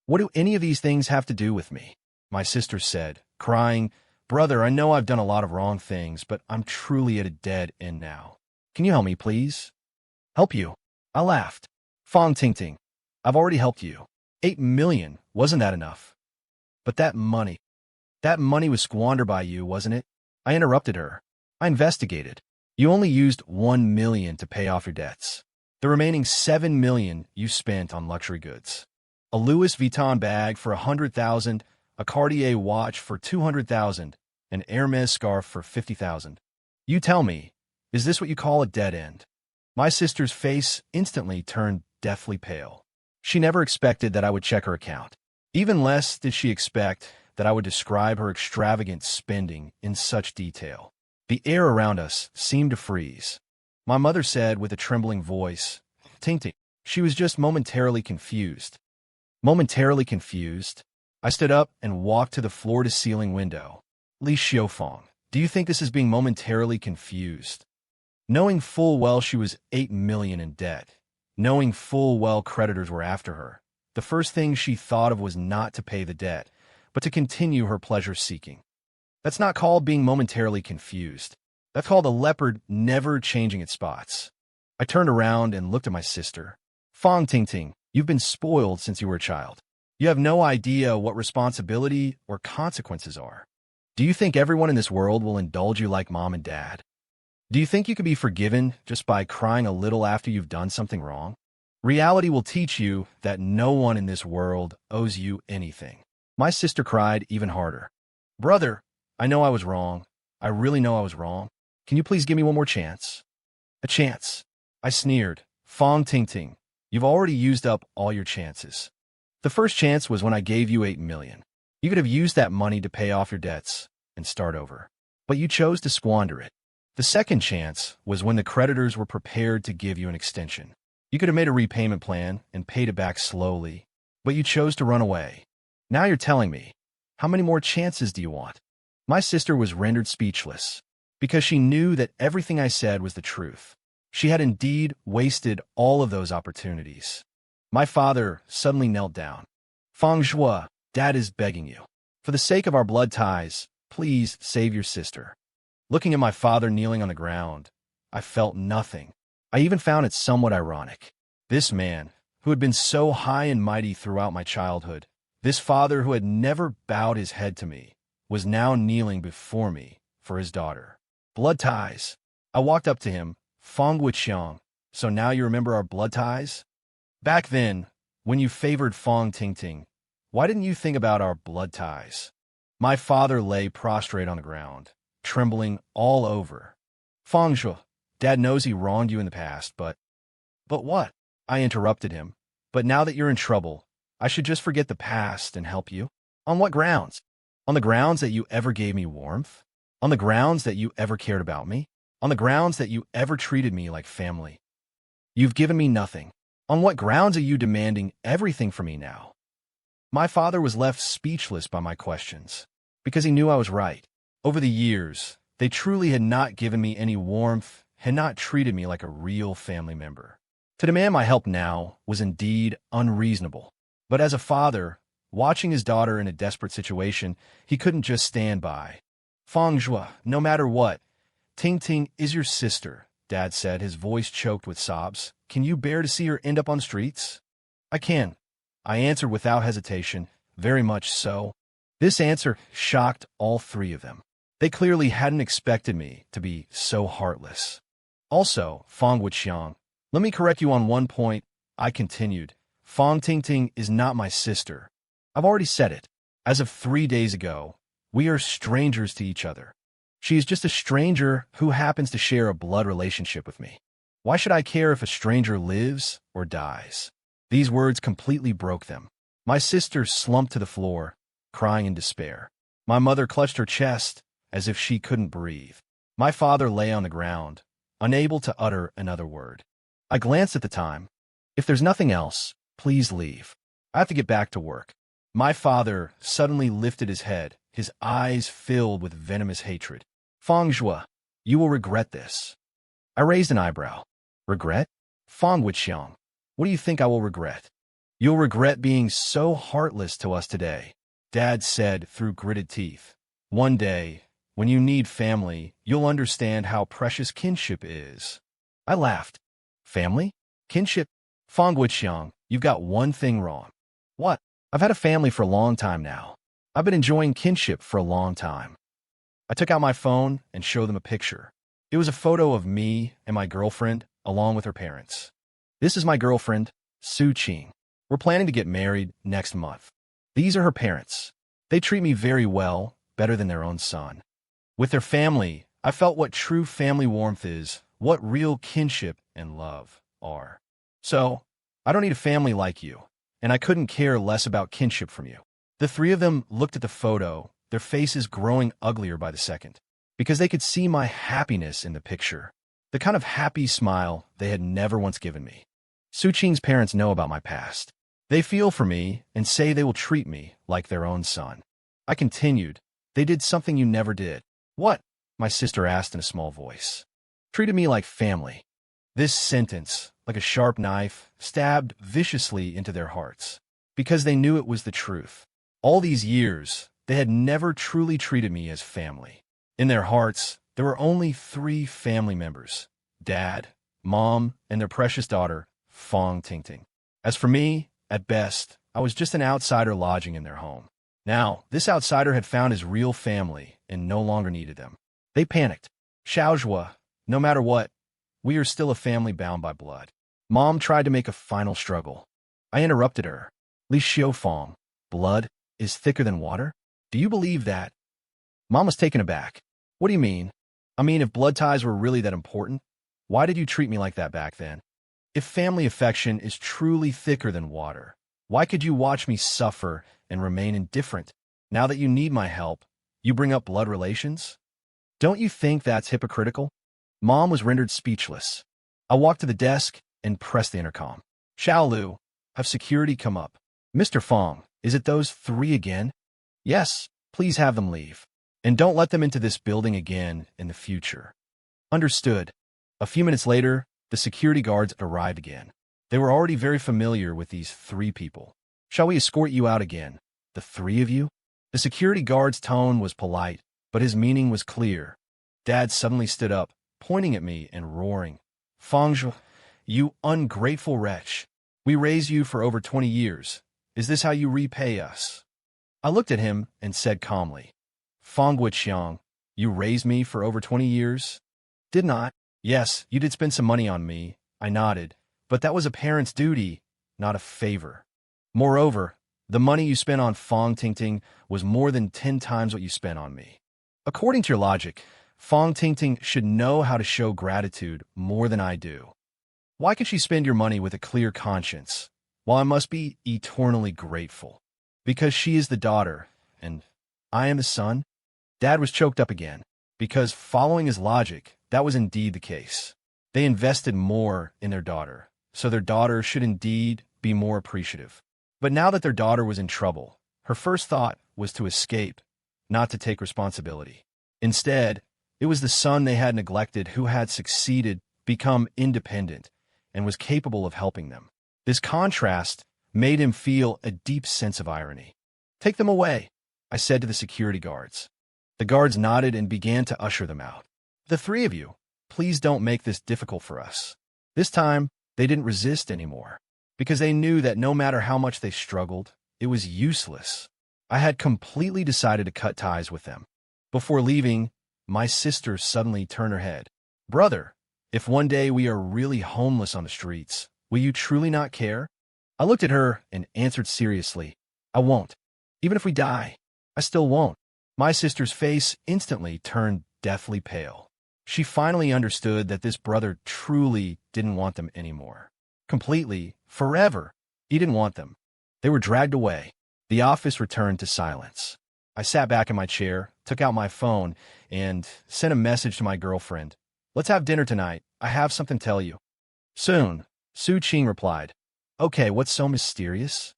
What do any of these things have to do with me? My sister said, crying, Brother, I know I've done a lot of wrong things, but I'm truly at a dead end now. Can you help me, please? Help you? I laughed. Fong Tingting, I've already helped you. $8 million, wasn't that enough? But that money was squandered by you, wasn't it? I interrupted her. I investigated. You only used $1 million to pay off your debts. The remaining $7 million you spent on luxury goods. A Louis Vuitton bag for 100,000, a Cartier watch for 200,000, an Hermes scarf for 50,000. You tell me, is this what you call a dead end? My sister's face instantly turned deathly pale. She never expected that I would check her account. Even less did she expect that I would describe her extravagant spending in such detail. The air around us seemed to freeze. My mother said with a trembling voice, "Ting Ting." She was just momentarily confused. Momentarily confused? I stood up and walked to the floor-to-ceiling window. Li Xiaofeng, do you think this is being momentarily confused? Knowing full well she was 8 million in debt, knowing full well creditors were after her, the first thing she thought of was not to pay the debt, but to continue her pleasure-seeking. That's not called being momentarily confused. That's called a leopard never changing its spots. I turned around and looked at my sister. Fang Tingting, you've been spoiled since you were a child. You have no idea what responsibility or consequences are. Do you think everyone in this world will indulge you like mom and dad? Do you think you can be forgiven just by crying a little after you've done something wrong? Reality will teach you that no one in this world owes you anything. My sister cried even harder. Brother, I know I was wrong. I really know I was wrong. Can you please give me one more chance? A chance. I sneered. Fang Tingting, you've already used up all your chances. The first chance was when I gave you 8 million. You could have used that money to pay off your debts and start over. But you chose to squander it. The second chance was when the creditors were prepared to give you an extension. You could have made a repayment plan and paid it back slowly, but you chose to run away. Now you're telling me, how many more chances do you want? My sister was rendered speechless because she knew that everything I said was the truth. She had indeed wasted all of those opportunities. My father suddenly knelt down. Fang Zhua, Dad is begging you. For the sake of our blood ties, please save your sister. Looking at my father kneeling on the ground, I felt nothing. I even found it somewhat ironic. This man, who had been so high and mighty throughout my childhood, this father who had never bowed his head to me, was now kneeling before me for his daughter. Blood ties. I walked up to him. Fang Wuqiang, so now you remember our blood ties? Back then, when you favored Fang Tingting, why didn't you think about our blood ties? My father lay prostrate on the ground, trembling all over. Fang Zhu, Dad knows he wronged you in the past, but what? I interrupted him. But now that you're in trouble, I should just forget the past and help you? On what grounds? On the grounds that you ever gave me warmth? On the grounds that you ever cared about me? On the grounds that you ever treated me like family? You've given me nothing. On what grounds are you demanding everything from me now? My father was left speechless by my questions, because he knew I was right. Over the years, they truly had not given me any warmth, had not treated me like a real family member. To demand my help now was indeed unreasonable. But as a father, watching his daughter in a desperate situation, he couldn't just stand by. Fang Zhua, no matter what, Ting Ting is your sister, Dad said, his voice choked with sobs. Can you bear to see her end up on streets? I can, I answered without hesitation. Very much so. This answer shocked all three of them. They clearly hadn't expected me to be so heartless. Also, Fang Wuqiang, let me correct you on one point, I continued. Fang Tingting is not my sister. I've already said it. As of 3 days ago, we are strangers to each other. She is just a stranger who happens to share a blood relationship with me. Why should I care if a stranger lives or dies? These words completely broke them. My sister slumped to the floor, crying in despair. My mother clutched her chest as if she couldn't breathe. My father lay on the ground, unable to utter another word. I glanced at the time. If there's nothing else, please leave. I have to get back to work. My father suddenly lifted his head, his eyes filled with venomous hatred. Fang Zhua, you will regret this. I raised an eyebrow. Regret? Fang Wuqiang, what do you think I will regret? You'll regret being so heartless to us today, Dad said through gritted teeth. One day, when you need family, you'll understand how precious kinship is. I laughed. Family? Kinship? Fang Wuqiang, you've got one thing wrong. What? I've had a family for a long time now. I've been enjoying kinship for a long time. I took out my phone and showed them a picture. It was a photo of me and my girlfriend, along with her parents. This is my girlfriend, Su Qing. We're planning to get married next month. These are her parents. They treat me very well, better than their own son. With their family, I felt what true family warmth is, what real kinship and love are. So, I don't need a family like you, and I couldn't care less about kinship from you. The three of them looked at the photo, their faces growing uglier by the second, because they could see my happiness in the picture, the kind of happy smile they had never once given me. Suqing's parents know about my past. They feel for me and say they will treat me like their own son. I continued, "They did something you never did." "What?" my sister asked in a small voice. "Treated me like family." This sentence, like a sharp knife, stabbed viciously into their hearts, because they knew it was the truth. All these years, they had never truly treated me as family. In their hearts, there were only 3 family members: Dad, Mom, and their precious daughter, Fong Tingting. As for me, at best, I was just an outsider lodging in their home. Now, this outsider had found his real family and no longer needed them. They panicked. "Xiaozhua, no matter what, we are still a family bound by blood." Mom tried to make a final struggle. I interrupted her. "Li Xiaofeng, blood is thicker than water? Do you believe that?" Mom was taken aback. "What do you mean?" "I mean, if blood ties were really that important, why did you treat me like that back then? If family affection is truly thicker than water, why could you watch me suffer and remain indifferent? Now that you need my help, you bring up blood relations? Don't you think that's hypocritical?" Mom was rendered speechless. I walked to the desk and pressed the intercom. "Xiao Lu, have security come up." "Mr. Fong, is it those 3 again?" "Yes, please have them leave. And don't let them into this building again in the future." "Understood." A few minutes later, the security guards arrived again. They were already very familiar with these 3 people. "Shall we escort you out again? The 3 of you?" The security guard's tone was polite, but his meaning was clear. Dad suddenly stood up, pointing at me and roaring, "Fangzhu, you ungrateful wretch. We raised you for over 20 years. Is this how you repay us?" I looked at him and said calmly, "Fang Guiqiang, you raised me for over 20 years? Did not?" "Yes, you did spend some money on me," I nodded, "but that was a parent's duty, not a favor. Moreover, the money you spent on Fong Tingting was more than 10 times what you spent on me. According to your logic, Fong Tingting should know how to show gratitude more than I do. Why can she spend your money with a clear conscience, while I must be eternally grateful? Because she is the daughter, and I am the son?" Dad was choked up again, because following his logic, that was indeed the case. They invested more in their daughter, so their daughter should indeed be more appreciative. But now that their daughter was in trouble, her first thought was to escape, not to take responsibility. Instead, it was the son they had neglected who had succeeded, become independent, and was capable of helping them. This contrast made him feel a deep sense of irony. "Take them away," I said to the security guards. The guards nodded and began to usher them out. "The 3 of you, please don't make this difficult for us." This time, they didn't resist anymore, because they knew that no matter how much they struggled, it was useless. I had completely decided to cut ties with them. Before leaving, my sister suddenly turned her head. "Brother, if one day we are really homeless on the streets, will you truly not care?" I looked at her and answered seriously, "I won't. Even if we die, I still won't." My sister's face instantly turned deathly pale. She finally understood that this brother truly didn't want them anymore. Completely, forever, he didn't want them. They were dragged away. The office returned to silence. I sat back in my chair, took out my phone, and sent a message to my girlfriend. "Let's have dinner tonight. I have something to tell you." "Soon," Su Qing replied. "Okay, what's so mysterious?"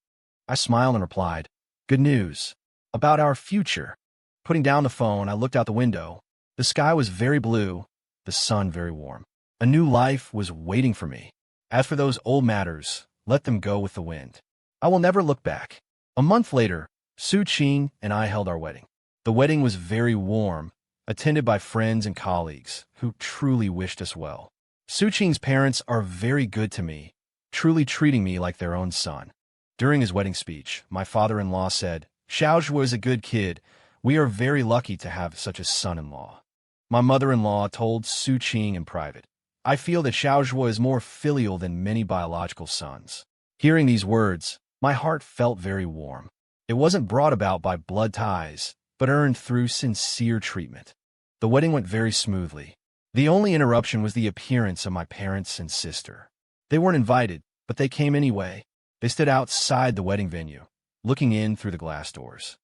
I smiled and replied, "Good news. About our future." Putting down the phone, I looked out the window. The sky was very blue, the sun very warm. A new life was waiting for me. As for those old matters, let them go with the wind. I will never look back. A month later, Su Qing and I held our wedding. The wedding was very warm, attended by friends and colleagues who truly wished us well. Su Qing's parents are very good to me, truly treating me like their own son. During his wedding speech, my father-in-law said, "Xiaozhua is a good kid. We are very lucky to have such a son-in-law." My mother-in-law told Su Qing in private, "I feel that Xiaozhua is more filial than many biological sons." Hearing these words, my heart felt very warm. It wasn't brought about by blood ties, but earned through sincere treatment. The wedding went very smoothly. The only interruption was the appearance of my parents and sister. They weren't invited, but they came anyway. They stood outside the wedding venue, looking in through the glass doors.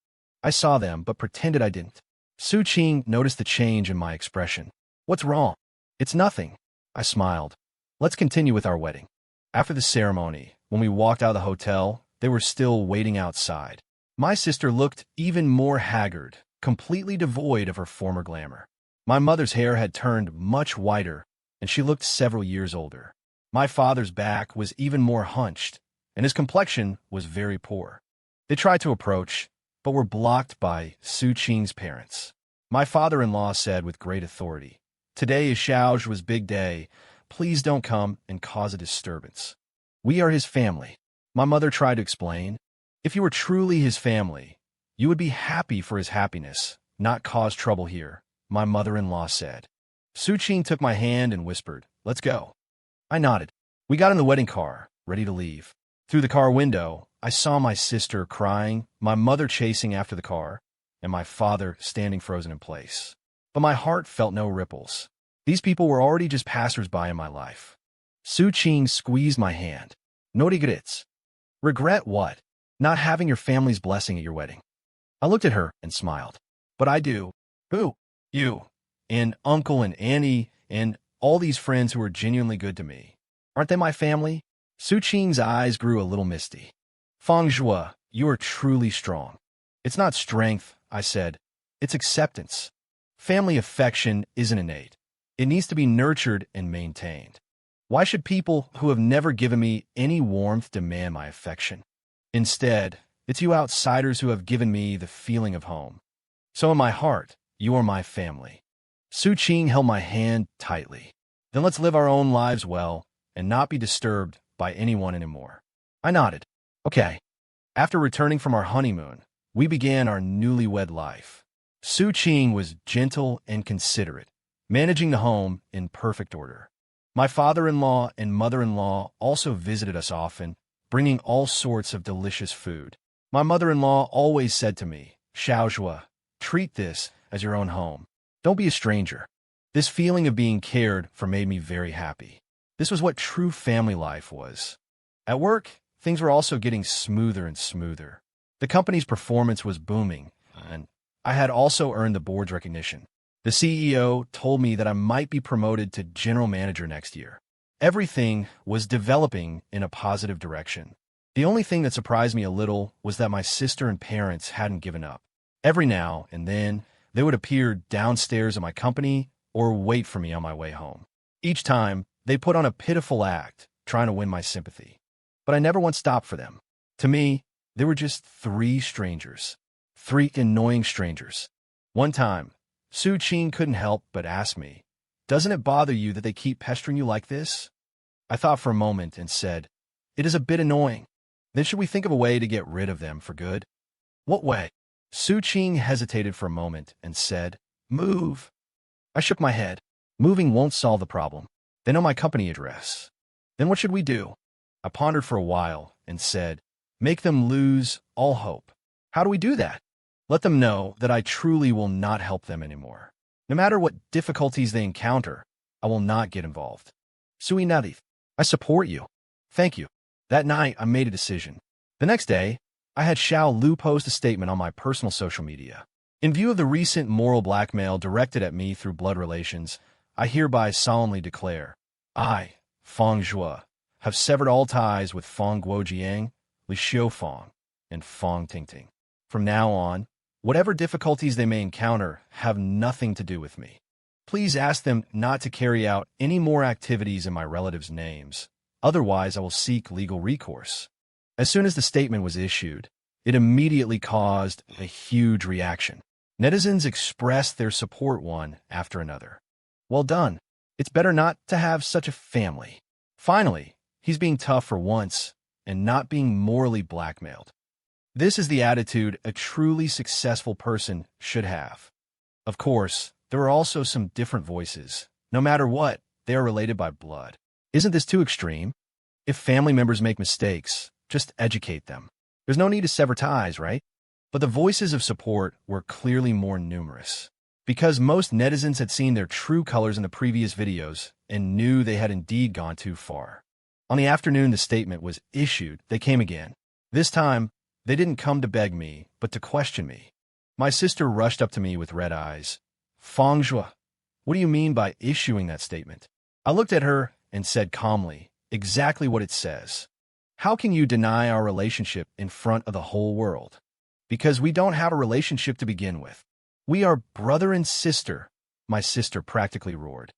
I saw them, but pretended I didn't. Su Qing noticed the change in my expression. "What's wrong?" "It's nothing." I smiled. "Let's continue with our wedding." After the ceremony, when we walked out of the hotel, they were still waiting outside. My sister looked even more haggard, completely devoid of her former glamour. My mother's hair had turned much whiter, and she looked several years older. My father's back was even more hunched, and his complexion was very poor. They tried to approach, but were blocked by Su Qing's parents. My father-in-law said with great authority, "Today is Xiao's big day. Please don't come and cause a disturbance. We are his family." My mother tried to explain. "If you were truly his family, you would be happy for his happiness, not cause trouble here," my mother-in-law said. Su Qing took my hand and whispered, "Let's go." I nodded. We got in the wedding car, ready to leave. Through the car window, I saw my sister crying, my mother chasing after the car, and my father standing frozen in place. But my heart felt no ripples. These people were already just passers-by in my life. Su Qing squeezed my hand. "No regrets." "Regret what?" "Not having your family's blessing at your wedding." I looked at her and smiled. "But I do." "Who?" "You, and Uncle and Annie, and all these friends who are genuinely good to me. Aren't they my family?" Su Qing's eyes grew a little misty. "Feng Zhua, you are truly strong." "It's not strength," I said. "It's acceptance. Family affection isn't innate. It needs to be nurtured and maintained. Why should people who have never given me any warmth demand my affection? Instead, it's you outsiders who have given me the feeling of home. So in my heart, you are my family." Su Qing held my hand tightly. "Then let's live our own lives well and not be disturbed by anyone anymore." I nodded. "Okay." After returning from our honeymoon, we began our newlywed life. Su Qing was gentle and considerate, managing the home in perfect order. My father-in-law and mother-in-law also visited us often, bringing all sorts of delicious food. My mother-in-law always said to me, "Xiaozhua, treat this as your own home. Don't be a stranger." This feeling of being cared for made me very happy. This was what true family life was. At work, things were also getting smoother and smoother. The company's performance was booming, and I had also earned the board's recognition. The CEO told me that I might be promoted to general manager next year. Everything was developing in a positive direction. The only thing that surprised me a little was that my sister and parents hadn't given up. Every now and then, they would appear downstairs at my company or wait for me on my way home. Each time, they put on a pitiful act, trying to win my sympathy. But I never once stopped for them. To me, they were just three strangers. Three annoying strangers. One time, Su Qing couldn't help but ask me, "Doesn't it bother you that they keep pestering you like this?" I thought for a moment and said, "It is a bit annoying. Then should we think of a way to get rid of them for good?" "What way?" Su Qing hesitated for a moment and said, "Move." I shook my head. Moving won't solve the problem. They know my company address. Then what should we do? I pondered for a while and said, "Make them lose all hope." "How do we do that?" "Let them know that I truly will not help them anymore. No matter what difficulties they encounter, I will not get involved." Sui nodded. "I support you." "Thank you." That night, I made a decision. The next day, I had Xiao Lu post a statement on my personal social media. "In view of the recent moral blackmail directed at me through blood relations, I hereby solemnly declare, I, Feng Zhua, have severed all ties with Feng Guojiang, Li Xiufeng, and Feng Tingting. From now on, whatever difficulties they may encounter have nothing to do with me. Please ask them not to carry out any more activities in my relatives' names. Otherwise, I will seek legal recourse." As soon as the statement was issued, it immediately caused a huge reaction. Netizens expressed their support one after another. "Well done. It's better not to have such a family. Finally, he's being tough for once and not being morally blackmailed." This is the attitude a truly successful person should have. Of course, there are also some different voices. No matter what, they are related by blood. Isn't this too extreme? If family members make mistakes, just educate them. There's no need to sever ties, right? But the voices of support were clearly more numerous. Because most netizens had seen their true colors in the previous videos and knew they had indeed gone too far. On the afternoon the statement was issued, they came again. This time, they didn't come to beg me, but to question me. My sister rushed up to me with red eyes. Fangzhua, what do you mean by issuing that statement? I looked at her and said calmly, exactly what it says. How can you deny our relationship in front of the whole world? Because we don't have a relationship to begin with. We are brother and sister, my sister practically roared.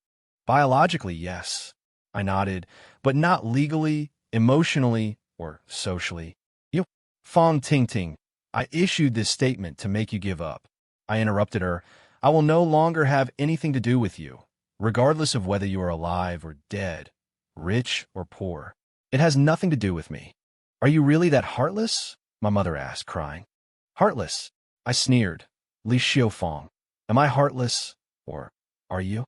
Biologically, yes. I nodded, but not legally, emotionally, or socially. You, Fong Ting Ting, I issued this statement to make you give up. I interrupted her. I will no longer have anything to do with you, regardless of whether you are alive or dead, rich or poor. It has nothing to do with me. Are you really that heartless? My mother asked, crying. Heartless? I sneered. Li Xiaofang, am I heartless, or are you?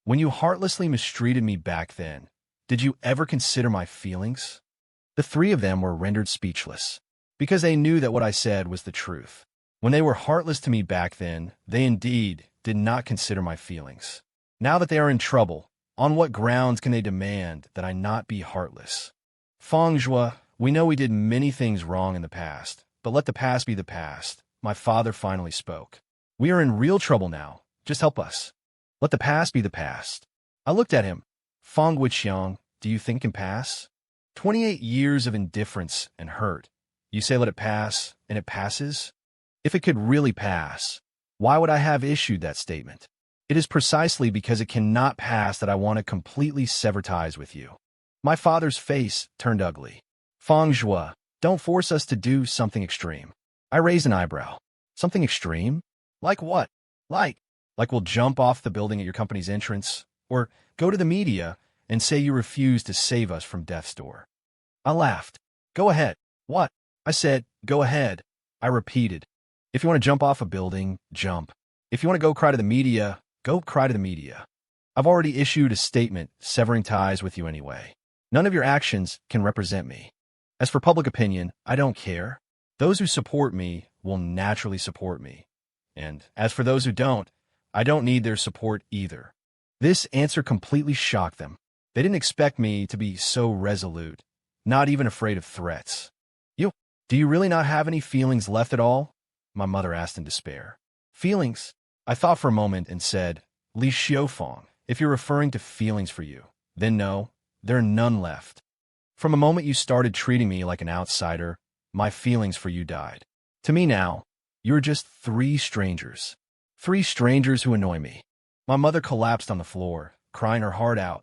When you heartlessly mistreated me back then, did you ever consider my feelings? The three of them were rendered speechless, because they knew that what I said was the truth. When they were heartless to me back then, they indeed did not consider my feelings. Now that they are in trouble, on what grounds can they demand that I not be heartless? Fangzhua, we know we did many things wrong in the past, but let the past be the past. My father finally spoke. We are in real trouble now. Just help us. Let the past be the past. I looked at him. Fang Wuqiang, do you think it can pass? 28 years of indifference and hurt. You say let it pass, and it passes? If it could really pass, why would I have issued that statement? It is precisely because it cannot pass that I want to completely sever ties with you. My father's face turned ugly. Fangzhua, don't force us to do something extreme. I raised an eyebrow. Something extreme? Like what? Like we'll jump off the building at your company's entrance, or go to the media and say you refuse to save us from death's door. I laughed. Go ahead. What? I said, go ahead. I repeated. If you want to jump off a building, jump. If you want to go cry to the media, go cry to the media. I've already issued a statement severing ties with you anyway. None of your actions can represent me. As for public opinion, I don't care. Those who support me will naturally support me. And as for those who don't, I don't need their support either. This answer completely shocked them. They didn't expect me to be so resolute, not even afraid of threats. Do you really not have any feelings left at all? My mother asked in despair. Feelings? I thought for a moment and said, Li Xiaofang, if you're referring to feelings for you, then no, there are none left. From the moment you started treating me like an outsider, my feelings for you died. To me now, you're just three strangers. Three strangers who annoy me. My mother collapsed on the floor, crying her heart out.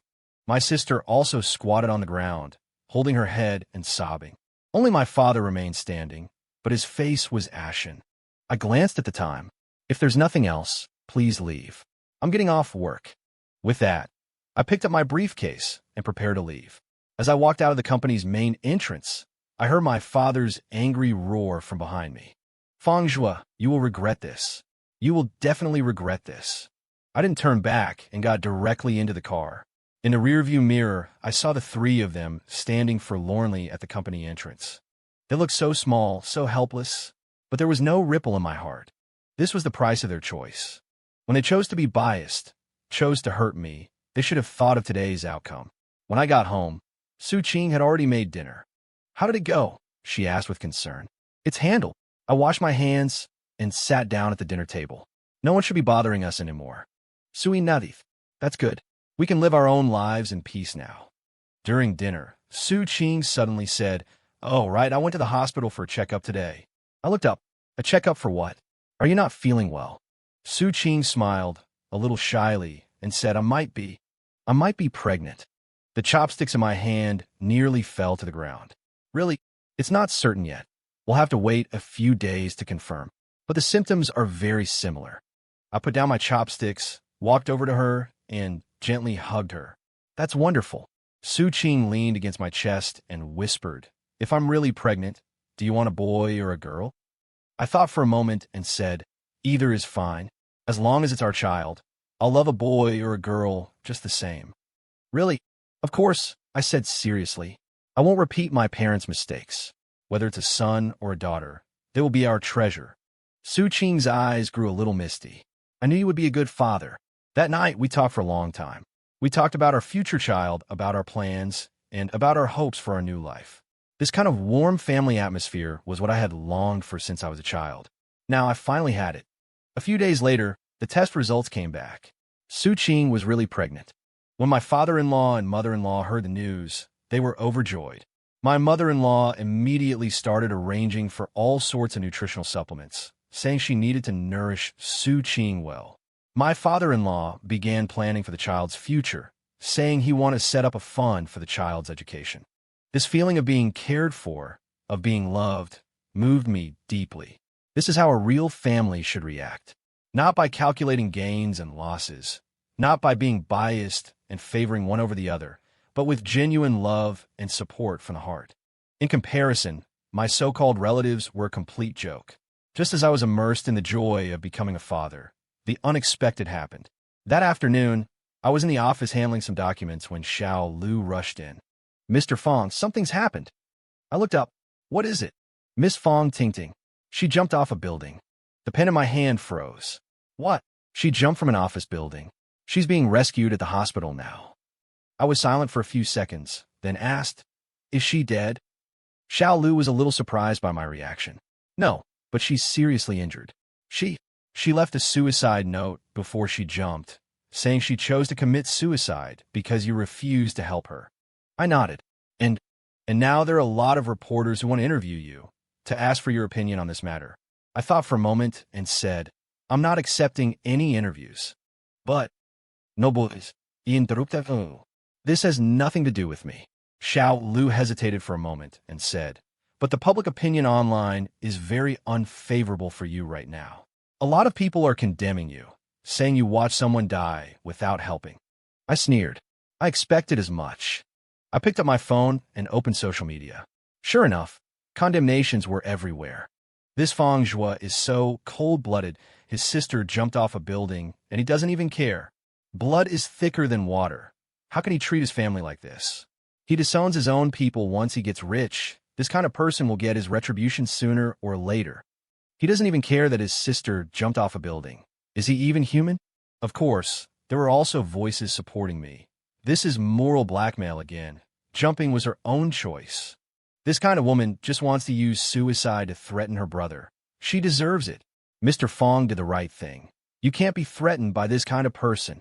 My sister also squatted on the ground, holding her head and sobbing. Only my father remained standing, but his face was ashen. I glanced at the time. If there's nothing else, please leave. I'm getting off work. With that, I picked up my briefcase and prepared to leave. As I walked out of the company's main entrance, I heard my father's angry roar from behind me. Fangzhua, you will regret this. You will definitely regret this. I didn't turn back and got directly into the car. In the rearview mirror, I saw the three of them standing forlornly at the company entrance. They looked so small, so helpless, but there was no ripple in my heart. This was the price of their choice. When they chose to be biased, chose to hurt me, they should have thought of today's outcome. When I got home, Su Qing had already made dinner. How did it go? She asked with concern. It's handled. I washed my hands and sat down at the dinner table. No one should be bothering us anymore. Sui Nadith. That's good. We can live our own lives in peace now. During dinner, Su Qing suddenly said, Oh, right, I went to the hospital for a checkup today. I looked up. A checkup for what? Are you not feeling well? Su Qing smiled, a little shyly, and said, I might be pregnant. The chopsticks in my hand nearly fell to the ground. Really, it's not certain yet. We'll have to wait a few days to confirm. But the symptoms are very similar. I put down my chopsticks, walked over to her, and gently hugged her. That's wonderful. Su Qing leaned against my chest and whispered, If I'm really pregnant, do you want a boy or a girl? I thought for a moment and said, Either is fine. As long as it's our child, I'll love a boy or a girl just the same. Really? Of course, I said seriously. I won't repeat my parents' mistakes. Whether it's a son or a daughter, they will be our treasure. Su Qing's eyes grew a little misty. I knew you would be a good father. That night, we talked for a long time. We talked about our future child, about our plans, and about our hopes for our new life. This kind of warm family atmosphere was what I had longed for since I was a child. Now I finally had it. A few days later, the test results came back. Su Qing was really pregnant. When my father-in-law and mother-in-law heard the news, they were overjoyed. My mother-in-law immediately started arranging for all sorts of nutritional supplements, saying she needed to nourish Su Qing well. My father-in-law began planning for the child's future, saying he wanted to set up a fund for the child's education. This feeling of being cared for, of being loved, moved me deeply. This is how a real family should react. Not by calculating gains and losses, not by being biased and favoring one over the other, but with genuine love and support from the heart. In comparison, my so-called relatives were a complete joke. Just as I was immersed in the joy of becoming a father, the unexpected happened. That afternoon, I was in the office handling some documents when Xiao Lu rushed in. "Mr. Fong, something's happened." I looked up. "What is it?" "Miss Fong Tingting. She jumped off a building." The pen in my hand froze. "What?" "She jumped from an office building. She's being rescued at the hospital now." I was silent for a few seconds, then asked, "Is she dead?" Xiao Lu was a little surprised by my reaction. "No, but she's seriously injured. She left a suicide note before she jumped, saying she chose to commit suicide because you refused to help her." I nodded. And now there are a lot of reporters who want to interview you, to ask for your opinion on this matter." I thought for a moment and said, "I'm not accepting any interviews." "But..." "No, boys. This has nothing to do with me." Xiao Lu hesitated for a moment and said, "But the public opinion online is very unfavorable for you right now. A lot of people are condemning you, saying you watched someone die without helping." I sneered. I expected as much. I picked up my phone and opened social media. Sure enough, condemnations were everywhere. "This Fang Zhua is so cold-blooded, his sister jumped off a building, and he doesn't even care. Blood is thicker than water. How can he treat his family like this? He disowns his own people once he gets rich. This kind of person will get his retribution sooner or later. He doesn't even care that his sister jumped off a building. Is he even human?" Of course, there were also voices supporting me. "This is moral blackmail again. Jumping was her own choice. This kind of woman just wants to use suicide to threaten her brother. She deserves it. Mr. Fong did the right thing. You can't be threatened by this kind of person."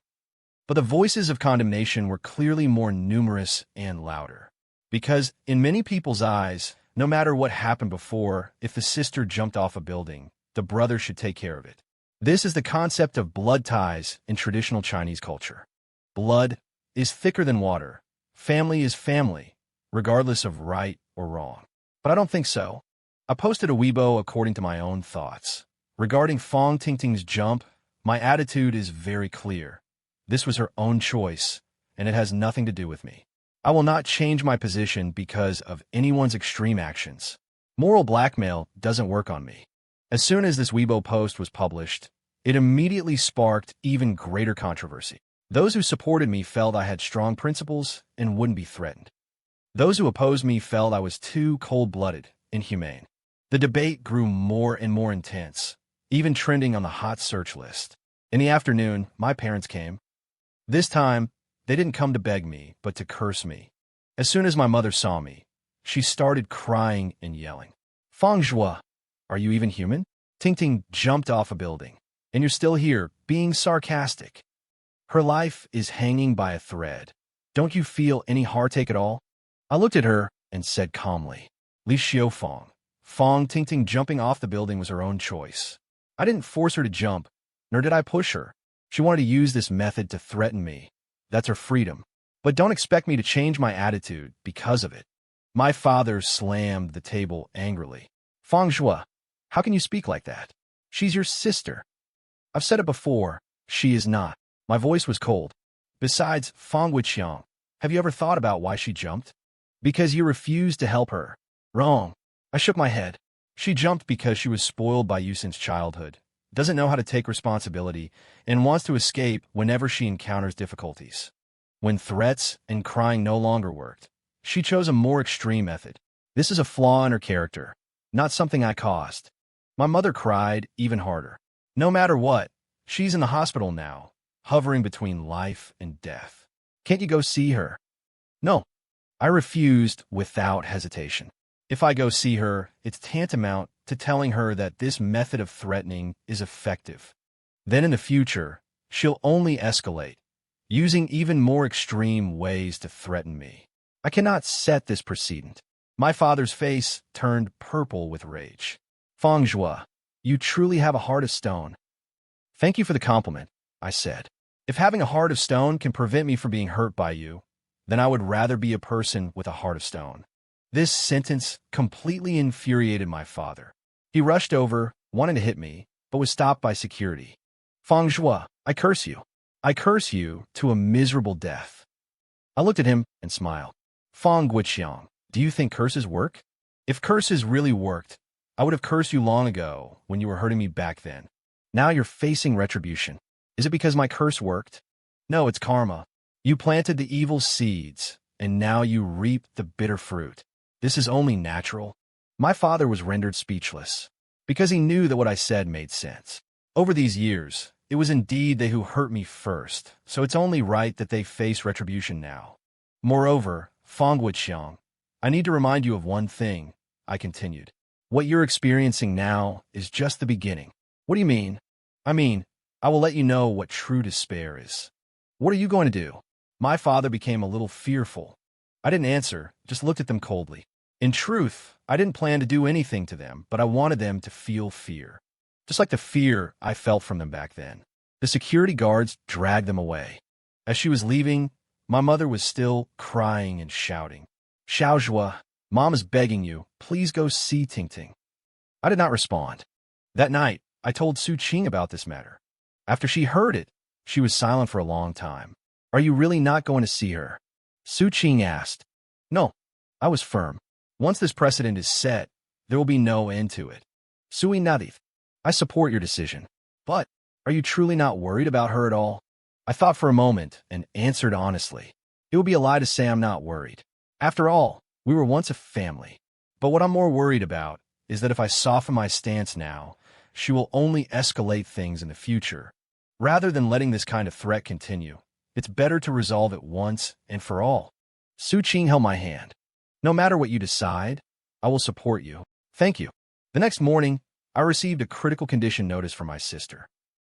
But the voices of condemnation were clearly more numerous and louder. Because, in many people's eyes, no matter what happened before, if the sister jumped off a building, the brother should take care of it. This is the concept of blood ties in traditional Chinese culture. Blood is thicker than water. Family is family, regardless of right or wrong. But I don't think so. I posted a Weibo according to my own thoughts. Regarding Fong Tingting's jump, my attitude is very clear. This was her own choice, and it has nothing to do with me. I will not change my position because of anyone's extreme actions. Moral blackmail doesn't work on me. As soon as this Weibo post was published, it immediately sparked even greater controversy. Those who supported me felt I had strong principles and wouldn't be threatened. Those who opposed me felt I was too cold-blooded, inhumane. The debate grew more and more intense, even trending on the hot search list. In the afternoon, my parents came. This time, they didn't come to beg me, but to curse me. As soon as my mother saw me, she started crying and yelling. "Fang Zhua, are you even human? Tingting jumped off a building, and you're still here, being sarcastic. Her life is hanging by a thread. Don't you feel any heartache at all?" I looked at her and said calmly, "Li Xiaofang, Fong Tingting jumping off the building was her own choice. I didn't force her to jump, nor did I push her. She wanted to use this method to threaten me. That's her freedom. But don't expect me to change my attitude because of it." My father slammed the table angrily. "Fang Zhua, how can you speak like that? She's your sister." "I've said it before, she is not." My voice was cold. "Besides, Fang Wuqiang, have you ever thought about why she jumped? Because you refused to help her." "Wrong." I shook my head. "She jumped because she was spoiled by you since childhood, doesn't know how to take responsibility, and wants to escape whenever she encounters difficulties. When threats and crying no longer worked, She chose a more extreme method. This is a flaw in her character, not something I caused. My mother cried even harder. No matter what, she's in the hospital now, hovering between life and death. Can't you go see her? No. I refused without hesitation. If I go see her, it's tantamount to telling her that this method of threatening is effective. Then in the future, she'll only escalate, using even more extreme ways to threaten me. I cannot set this precedent. My father's face turned purple with rage. Feng Zhua, you truly have a heart of stone. Thank you for the compliment, I said. If having a heart of stone can prevent me from being hurt by you, then I would rather be a person with a heart of stone. This sentence completely infuriated my father. He rushed over, wanting to hit me, but was stopped by security. Feng Zhua, I curse you. I curse you to a miserable death. I looked at him and smiled. Feng Guiqiang, do you think curses work? If curses really worked, I would have cursed you long ago when you were hurting me back then. Now you're facing retribution. Is it because my curse worked? No, it's karma. You planted the evil seeds, and now you reap the bitter fruit. This is only natural. My father was rendered speechless, because he knew that what I said made sense. Over these years, it was indeed they who hurt me first, so it's only right that they face retribution now. Moreover, Feng Guiqiang, I need to remind you of one thing, I continued. What you're experiencing now is just the beginning. What do you mean? I mean, I will let you know what true despair is. What are you going to do? My father became a little fearful. I didn't answer, just looked at them coldly. In truth, I didn't plan to do anything to them, but I wanted them to feel fear. Just like the fear I felt from them back then. The security guards dragged them away. As she was leaving, my mother was still crying and shouting. Xiaozhua, Mom is begging you, please go see Tingting. I did not respond. That night, I told Su Qing about this matter. After she heard it, she was silent for a long time. Are you really not going to see her? Su Qing asked. No, I was firm. Once this precedent is set, there will be no end to it. Sui nodded. I support your decision. But, are you truly not worried about her at all? I thought for a moment and answered honestly. It would be a lie to say I'm not worried. After all, we were once a family. But what I'm more worried about is that if I soften my stance now, she will only escalate things in the future. Rather than letting this kind of threat continue, it's better to resolve it once and for all. Su Qing held my hand. No matter what you decide, I will support you. Thank you. The next morning, I received a critical condition notice from my sister.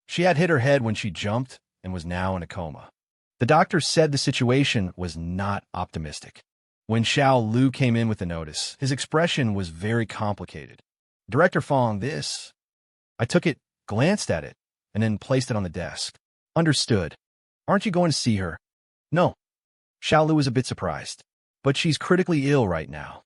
She had hit her head when she jumped and was now in a coma. The doctor said the situation was not optimistic. When Xiao Lu came in with the notice, his expression was very complicated. Director Fong, this. I took it, glanced at it, and then placed it on the desk. Understood. Aren't you going to see her? No. Xiao Lu was a bit surprised. But she's critically ill right now.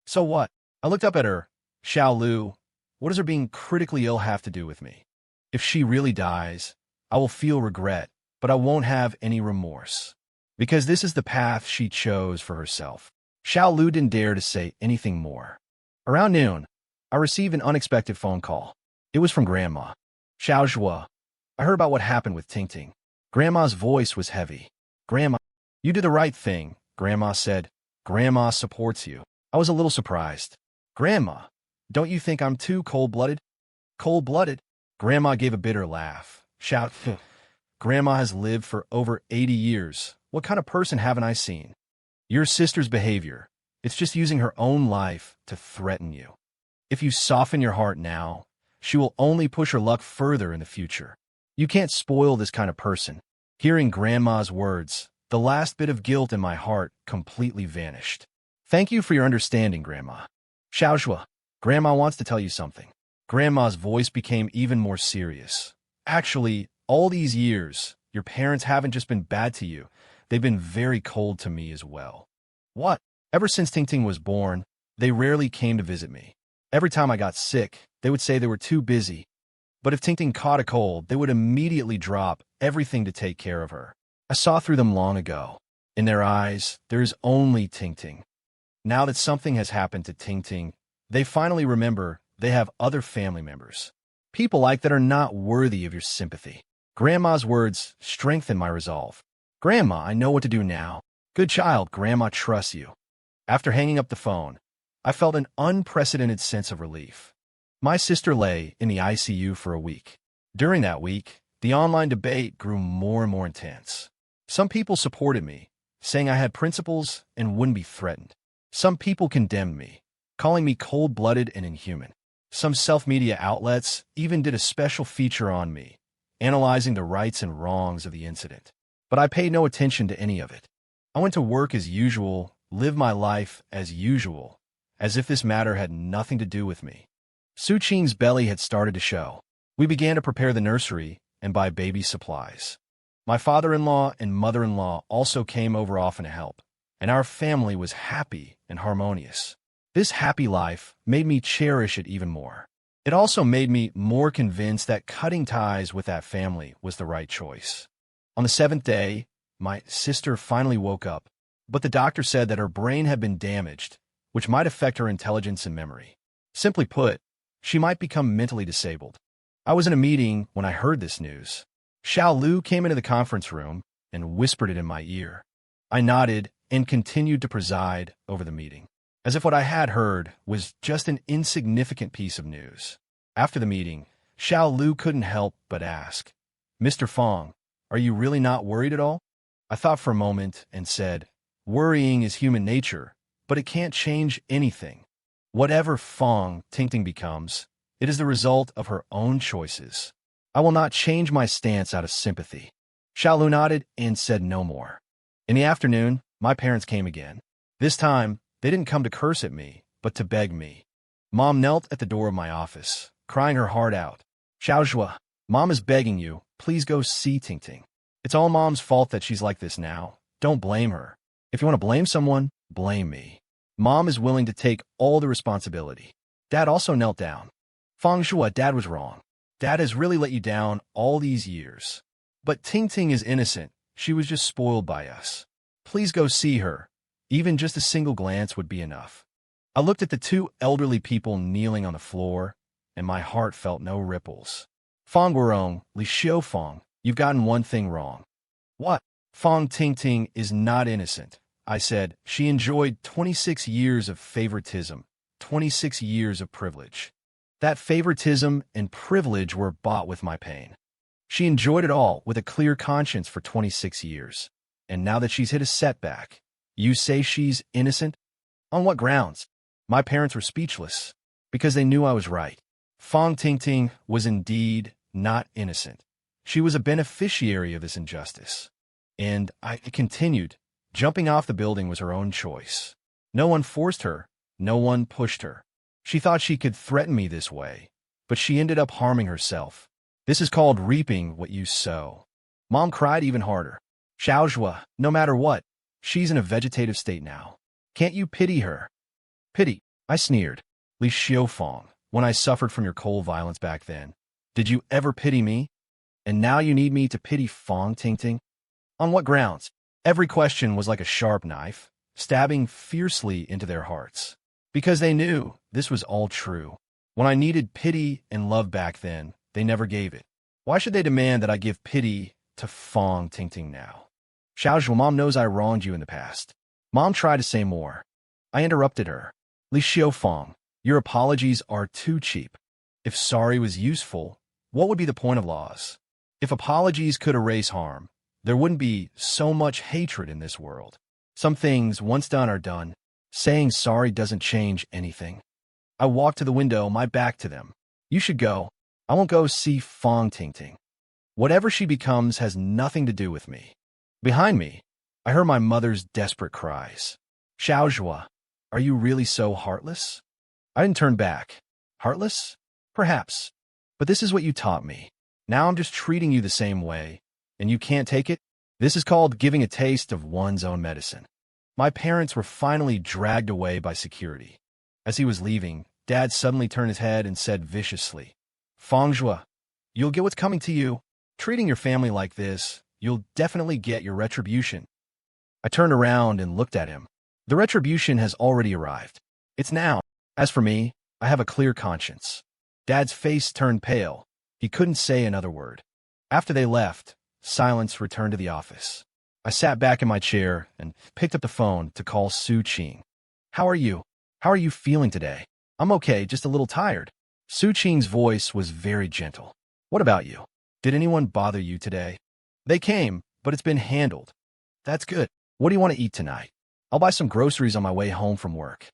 So what? I looked up at her. Xiao Lu, what does her being critically ill have to do with me? If she really dies, I will feel regret, but I won't have any remorse. Because this is the path she chose for herself. Xiao Lu didn't dare to say anything more. Around noon, I received an unexpected phone call. It was from Grandma. Xiaozhua, I heard about what happened with Tingting. Grandma's voice was heavy. Grandma, you did the right thing, Grandma said. Grandma supports you. I was a little surprised. Grandma, don't you think I'm too cold-blooded? Cold-blooded? Grandma gave a bitter laugh. Shout, Grandma has lived for over 80 years. What kind of person haven't I seen? Your sister's behavior. It's just using her own life to threaten you. If you soften your heart now, she will only push her luck further in the future. You can't spoil this kind of person. Hearing Grandma's words, the last bit of guilt in my heart completely vanished. Thank you for your understanding, Grandma. Xiaozhua, Grandma wants to tell you something. Grandma's voice became even more serious. Actually, all these years, your parents haven't just been bad to you. They've been very cold to me as well. What? Ever since Tingting was born, they rarely came to visit me. Every time I got sick, they would say they were too busy. But if Tingting caught a cold, they would immediately drop everything to take care of her. I saw through them long ago. In their eyes, there is only Tingting. Now that something has happened to Tingting, they finally remember they have other family members. People like that are not worthy of your sympathy. Grandma's words strengthened my resolve. Grandma, I know what to do now. Good child, Grandma trusts you. After hanging up the phone, I felt an unprecedented sense of relief. My sister lay in the ICU for a week. During that week, the online debate grew more and more intense. Some people supported me, saying I had principles and wouldn't be threatened. Some people condemned me, calling me cold-blooded and inhuman. Some self-media outlets even did a special feature on me, analyzing the rights and wrongs of the incident. But I paid no attention to any of it. I went to work as usual, lived my life as usual, as if this matter had nothing to do with me. Su Qing's belly had started to show. We began to prepare the nursery and buy baby supplies. My father-in-law and mother-in-law also came over often to help, and our family was happy and harmonious. This happy life made me cherish it even more. It also made me more convinced that cutting ties with that family was the right choice. On the seventh day, my sister finally woke up, but the doctor said that her brain had been damaged, which might affect her intelligence and memory. Simply put, she might become mentally disabled. I was in a meeting when I heard this news. Xiao Lu came into the conference room and whispered it in my ear. I nodded and continued to preside over the meeting, as if what I had heard was just an insignificant piece of news. After the meeting, Xiao Lu couldn't help but ask, "Mr. Fong, are you really not worried at all?" I thought for a moment and said, "Worrying is human nature, but it can't change anything. Whatever Fong Tingting becomes, it is the result of her own choices. I will not change my stance out of sympathy." Xiao Lu nodded and said no more. In the afternoon, my parents came again. This time, they didn't come to curse at me, but to beg me. Mom knelt at the door of my office, crying her heart out. "Xiaozhua, Mom is begging you, please go see Tingting. It's all Mom's fault that she's like this now. Don't blame her. If you want to blame someone, blame me. Mom is willing to take all the responsibility." Dad also knelt down. "Fang Zhua, Dad was wrong. Dad has really let you down all these years. But Tingting is innocent. She was just spoiled by us. Please go see her. Even just a single glance would be enough." I looked at the two elderly people kneeling on the floor, and my heart felt no ripples. "Fang Guorong, Li Xiu Fang, you've gotten one thing wrong." "What?" "Fang Tingting is not innocent," I said. "She enjoyed 26 years of favoritism, 26 years of privilege. That favoritism and privilege were bought with my pain. She enjoyed it all with a clear conscience for 26 years. And now that she's hit a setback, you say she's innocent? On what grounds?" My parents were speechless, because they knew I was right. Fang Tingting was indeed not innocent. She was a beneficiary of this injustice. And I continued, jumping off the building was her own choice. No one forced her, no one pushed her. She thought she could threaten me this way, but she ended up harming herself. This is called reaping what you sow. Mom cried even harder. "Xiaozhua, no matter what, she's in a vegetative state now. Can't you pity her?" "Pity?" I sneered. "Li Xiufang, when I suffered from your cold violence back then, did you ever pity me? And now you need me to pity Fang Tingting? On what grounds?" Every question was like a sharp knife, stabbing fiercely into their hearts. Because they knew this was all true. When I needed pity and love back then, they never gave it. Why should they demand that I give pity to Fang Tingting now? "Xiaozhua, Mom knows I wronged you in the past." Mom tried to say more. I interrupted her. "Li Xiufang, your apologies are too cheap. If sorry was useful, what would be the point of laws? If apologies could erase harm, there wouldn't be so much hatred in this world. Some things, once done, are done. Saying sorry doesn't change anything." I walked to the window, my back to them. "You should go. I won't go see Fang Tingting. Whatever she becomes has nothing to do with me." Behind me, I heard my mother's desperate cries. "Xiaozhua, are you really so heartless?" I didn't turn back. Heartless? Perhaps. But this is what you taught me. Now I'm just treating you the same way, and you can't take it? This is called giving a taste of one's own medicine. My parents were finally dragged away by security. As he was leaving, Dad suddenly turned his head and said viciously, "Fang Zhua, you'll get what's coming to you. Treating your family like this, you'll definitely get your retribution." I turned around and looked at him. The retribution has already arrived. It's now. As for me, I have a clear conscience. Dad's face turned pale. He couldn't say another word. After they left, silence returned to the office. I sat back in my chair and picked up the phone to call Su Qing. How are you? How are you feeling today? I'm okay, just a little tired. Su Qing's voice was very gentle. What about you? Did anyone bother you today? They came, but it's been handled. That's good. What do you want to eat tonight? I'll buy some groceries on my way home from work.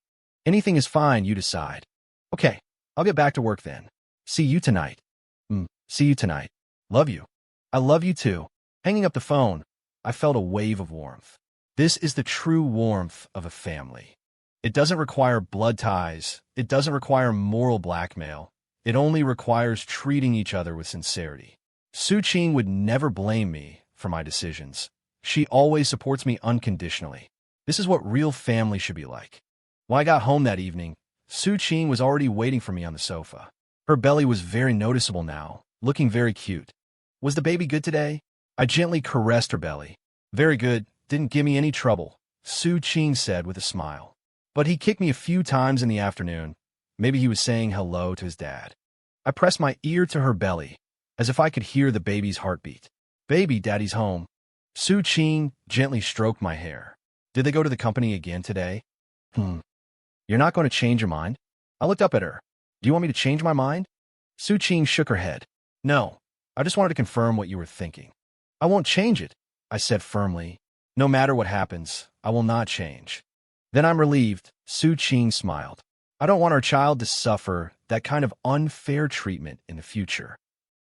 Anything is fine, you decide. Okay, I'll get back to work then. See you tonight. See you tonight. Love you. I love you too. Hanging up the phone, I felt a wave of warmth. This is the true warmth of a family. It doesn't require blood ties. It doesn't require moral blackmail. It only requires treating each other with sincerity. Su Qing would never blame me for my decisions. She always supports me unconditionally. This is what real family should be like. When I got home that evening, Su Qing was already waiting for me on the sofa. Her belly was very noticeable now, looking very cute. Was the baby good today? I gently caressed her belly. Very good, didn't give me any trouble, Su Qing said with a smile. But he kicked me a few times in the afternoon. Maybe he was saying hello to his dad. I pressed my ear to her belly, as if I could hear the baby's heartbeat. Baby, daddy's home. Su Qing gently stroked my hair. Did they go to the company again today? You're not going to change your mind? I looked up at her. Do you want me to change my mind? Su Qing shook her head. No, I just wanted to confirm what you were thinking. I won't change it, I said firmly. No matter what happens, I will not change. Then I'm relieved, Su Qing smiled. I don't want our child to suffer that kind of unfair treatment in the future.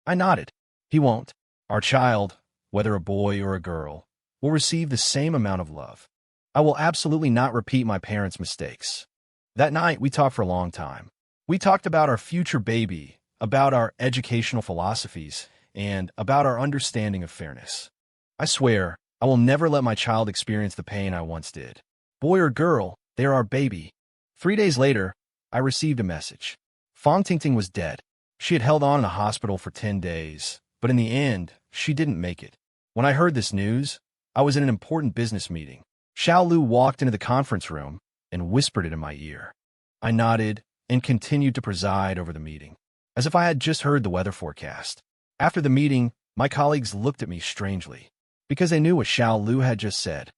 I nodded. He won't. Our child, whether a boy or a girl, will receive the same amount of love. I will absolutely not repeat my parents' mistakes. That night, we talked for a long time. We talked about our future baby, about our educational philosophies, and about our understanding of fairness. I swear, I will never let my child experience the pain I once did. Boy or girl, they are our baby. 3 days later, I received a message. Fong Tingting was dead. She had held on in the hospital for 10 days, but in the end, she didn't make it. When I heard this news, I was in an important business meeting. Xiao Lu walked into the conference room and whispered it in my ear. I nodded and continued to preside over the meeting, as if I had just heard the weather forecast. After the meeting, my colleagues looked at me strangely, because they knew what Xiao Lu had just said.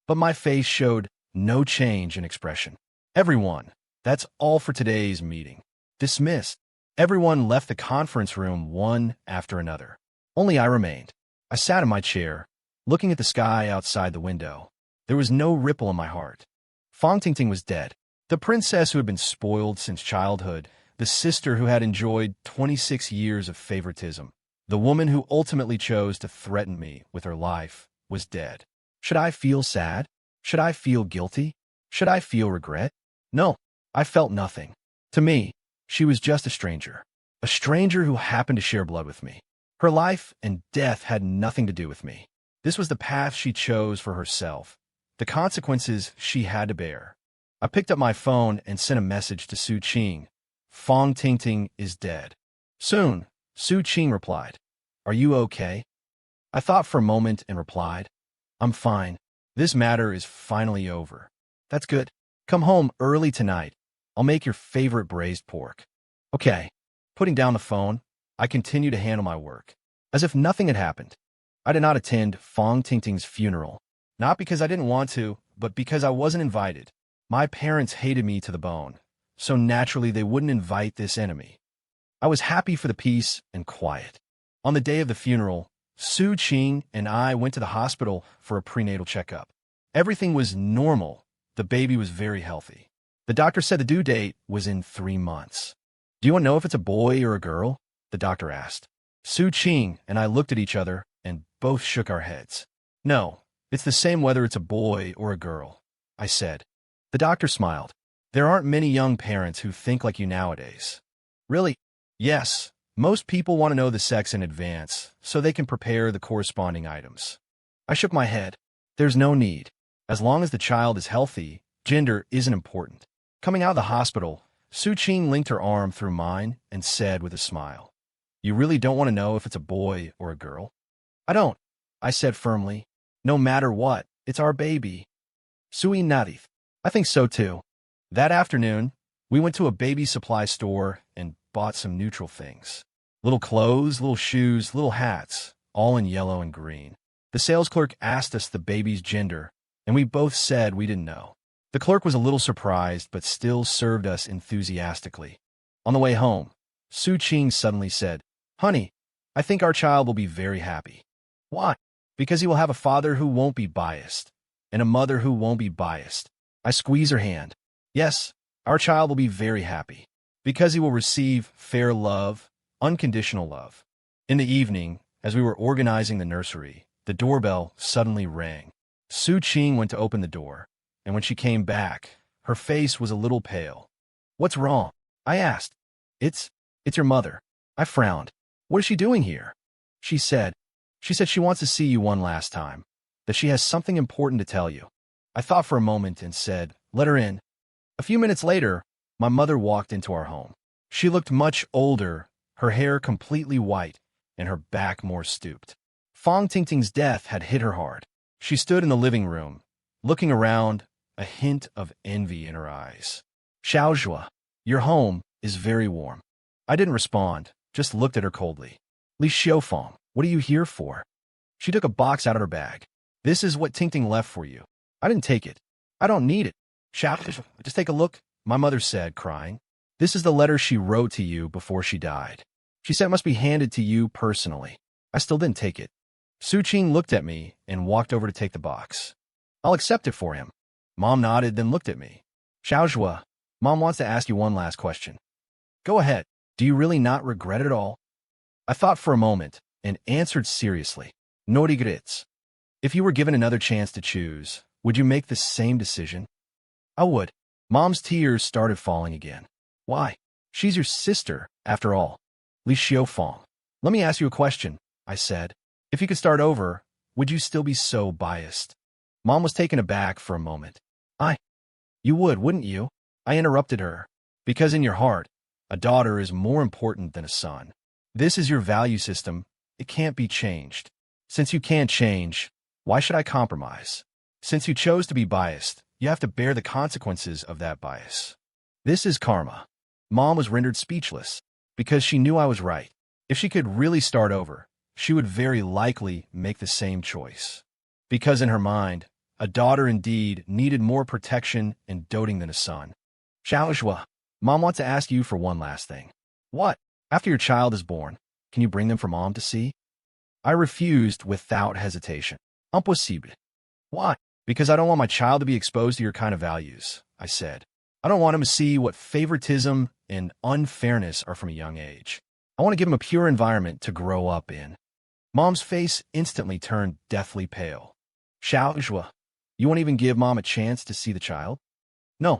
But my face showed no change in expression. Everyone, that's all for today's meeting. Dismissed. Everyone left the conference room one after another. Only I remained. I sat in my chair, looking at the sky outside the window. There was no ripple in my heart. Fong Tingting was dead. The princess who had been spoiled since childhood, the sister who had enjoyed 26 years of favoritism, the woman who ultimately chose to threaten me with her life, was dead. Should I feel sad? Should I feel guilty? Should I feel regret? No, I felt nothing. To me, she was just a stranger who happened to share blood with me. Her life and death had nothing to do with me. This was the path she chose for herself, the consequences she had to bear. I picked up my phone and sent a message to Su Qing. Fong Tingting is dead. Soon, Su Qing replied. Are you okay? I thought for a moment and replied, I'm fine. This matter is finally over. That's good. Come home early tonight. I'll make your favorite braised pork. Okay. Putting down the phone, I continued to handle my work, as if nothing had happened. I did not attend Fong Tingting's funeral, not because I didn't want to, but because I wasn't invited. My parents hated me to the bone, so naturally they wouldn't invite this enemy. I was happy for the peace and quiet. On the day of the funeral, Su Qing and I went to the hospital for a prenatal checkup. Everything was normal. The baby was very healthy. The doctor said the due date was in 3 months. Do you want to know if it's a boy or a girl? The doctor asked. Su Qing and I looked at each other and both shook our heads. No, it's the same whether it's a boy or a girl, I said. The doctor smiled. There aren't many young parents who think like you nowadays. Really? Yes, most people want to know the sex in advance so they can prepare the corresponding items. I shook my head. There's no need. As long as the child is healthy, gender isn't important. Coming out of the hospital, Su Qing linked her arm through mine and said with a smile, You really don't want to know if it's a boy or a girl? I don't, I said firmly. No matter what, it's our baby. Sui nodded. I think so too. That afternoon, we went to a baby supply store and bought some neutral things. Little clothes, little shoes, little hats, all in yellow and green. The sales clerk asked us the baby's gender, and we both said we didn't know. The clerk was a little surprised, but still served us enthusiastically. On the way home, Su Ching suddenly said, "Honey, I think our child will be very happy." "Why?" "Because he will have a father who won't be biased, and a mother who won't be biased." I squeeze her hand. "Yes, our child will be very happy, because he will receive fair love, unconditional love." In the evening, as we were organizing the nursery, the doorbell suddenly rang. Su Ching went to open the door, and when she came back, her face was a little pale. "What's wrong?" I asked. It's your mother." I frowned. "What is she doing here?" She said she wants to see you one last time, that she has something important to tell you." I thought for a moment and said, "Let her in." A few minutes later, my mother walked into our home. She looked much older, her hair completely white, and her back more stooped. Fong Tingting's death had hit her hard. She stood in the living room, looking around, a hint of envy in her eyes. "Xiaozhua, your home is very warm." I didn't respond, just looked at her coldly. "Li Xiaofeng, what are you here for?" She took a box out of her bag. "This is what Tingting left for you." I didn't take it. "I don't need it." "Xiaozhua, just take a look," my mother said, crying. "This is the letter she wrote to you before she died. She said it must be handed to you personally." I still didn't take it. Su Ching looked at me and walked over to take the box. "I'll accept it for him." Mom nodded, then looked at me. "Xiaozhua, Mom wants to ask you one last question." "Go ahead. Do you really not regret it all?" I thought for a moment and answered seriously. "No regrets." "If you were given another chance to choose, would you make the same decision?" "I would." Mom's tears started falling again. "Why? She's your sister, after all." "Li Xiaofeng, let me ask you a question," I said. "If you could start over, would you still be so biased?" Mom was taken aback for a moment. You would, wouldn't you?" I interrupted her. "Because in your heart, a daughter is more important than a son. This is your value system. It can't be changed. Since you can't change, why should I compromise? Since you chose to be biased, you have to bear the consequences of that bias. This is karma." Mom was rendered speechless, because she knew I was right. If she could really start over, she would very likely make the same choice. Because in her mind, a daughter indeed needed more protection and doting than a son. "Xiaozhua, Mom wants to ask you for one last thing." "What?" "After your child is born, can you bring them for Mom to see?" I refused without hesitation. "Impossible." "Why?" "Because I don't want my child to be exposed to your kind of values," I said. "I don't want him to see what favoritism and unfairness are from a young age. I want to give him a pure environment to grow up in." Mom's face instantly turned deathly pale. "Xiaozhua, you won't even give Mom a chance to see the child?" "No."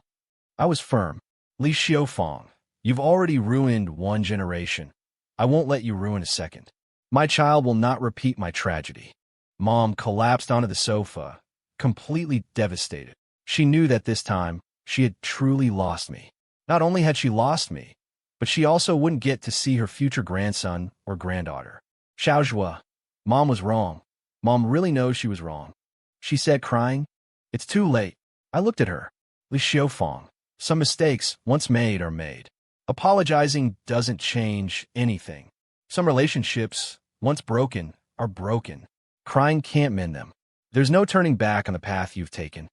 I was firm. "Li Xiaofeng, you've already ruined one generation. I won't let you ruin a second. My child will not repeat my tragedy." Mom collapsed onto the sofa, completely devastated. She knew that this time, she had truly lost me. Not only had she lost me, but she also wouldn't get to see her future grandson or granddaughter. "Xiaozhua, Mom was wrong. Mom really knows she was wrong," she said, crying. "It's too late." I looked at her. "Li Xiaofeng, some mistakes, once made, are made. Apologizing doesn't change anything. Some relationships, once broken, are broken. Crying can't mend them. There's no turning back on the path you've taken."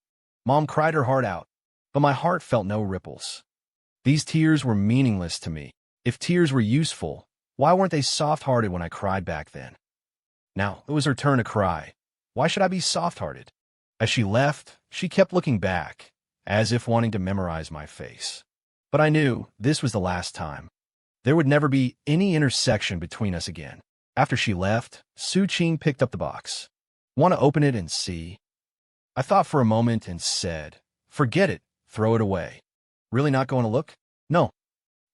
Mom cried her heart out, but my heart felt no ripples. These tears were meaningless to me. If tears were useful, why weren't they soft-hearted when I cried back then? Now it was her turn to cry. Why should I be soft-hearted? As she left, she kept looking back, as if wanting to memorize my face. But I knew this was the last time. There would never be any intersection between us again. After she left, Su Ching picked up the box. "Want to open it and see?" I thought for a moment and said, "Forget it, throw it away." "Really not going to look?" "No."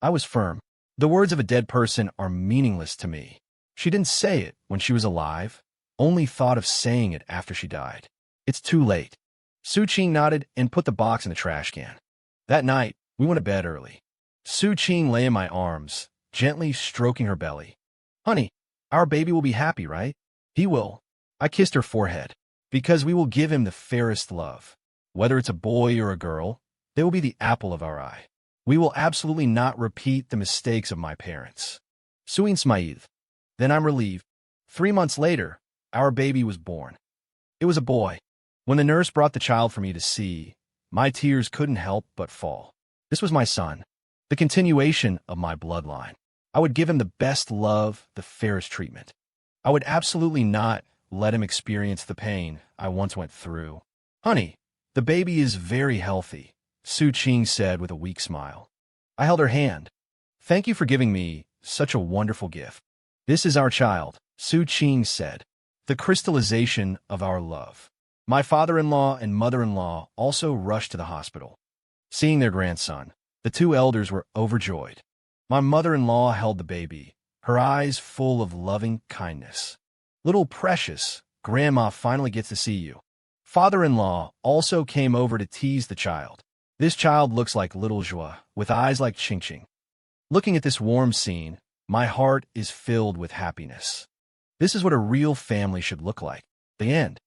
I was firm. The words of a dead person are meaningless to me. She didn't say it when she was alive, only thought of saying it after she died. "It's too late." Su Ching nodded and put the box in the trash can. That night, we went to bed early. Su Ching lay in my arms, gently stroking her belly. "Honey, our baby will be happy, right?" "He will." I kissed her forehead. "Because we will give him the fairest love. Whether it's a boy or a girl, they will be the apple of our eye. We will absolutely not repeat the mistakes of my parents." Suin smiled. Then I'm relieved. 3 months later, our baby was born. It was a boy. When the nurse brought the child for me to see, My tears couldn't help but fall. This was my son, the continuation of my bloodline. I would give him the best love, the fairest treatment. I would absolutely not let him experience the pain I once went through. Honey, the baby is very healthy, Su Ching said with a weak smile. I held her hand. Thank you for giving me such a wonderful gift. This is our child, Su Ching said, the crystallization of our love. My father-in-law and mother-in-law also rushed to the hospital. Seeing their grandson, the two elders were overjoyed. My mother-in-law held the baby, her eyes full of loving kindness. Little precious, Grandma finally gets to see you. Father-in-law also came over to tease the child. This child looks like little Joie, with eyes like Ching Ching. Looking at this warm scene, my heart is filled with happiness. This is what a real family should look like. The end.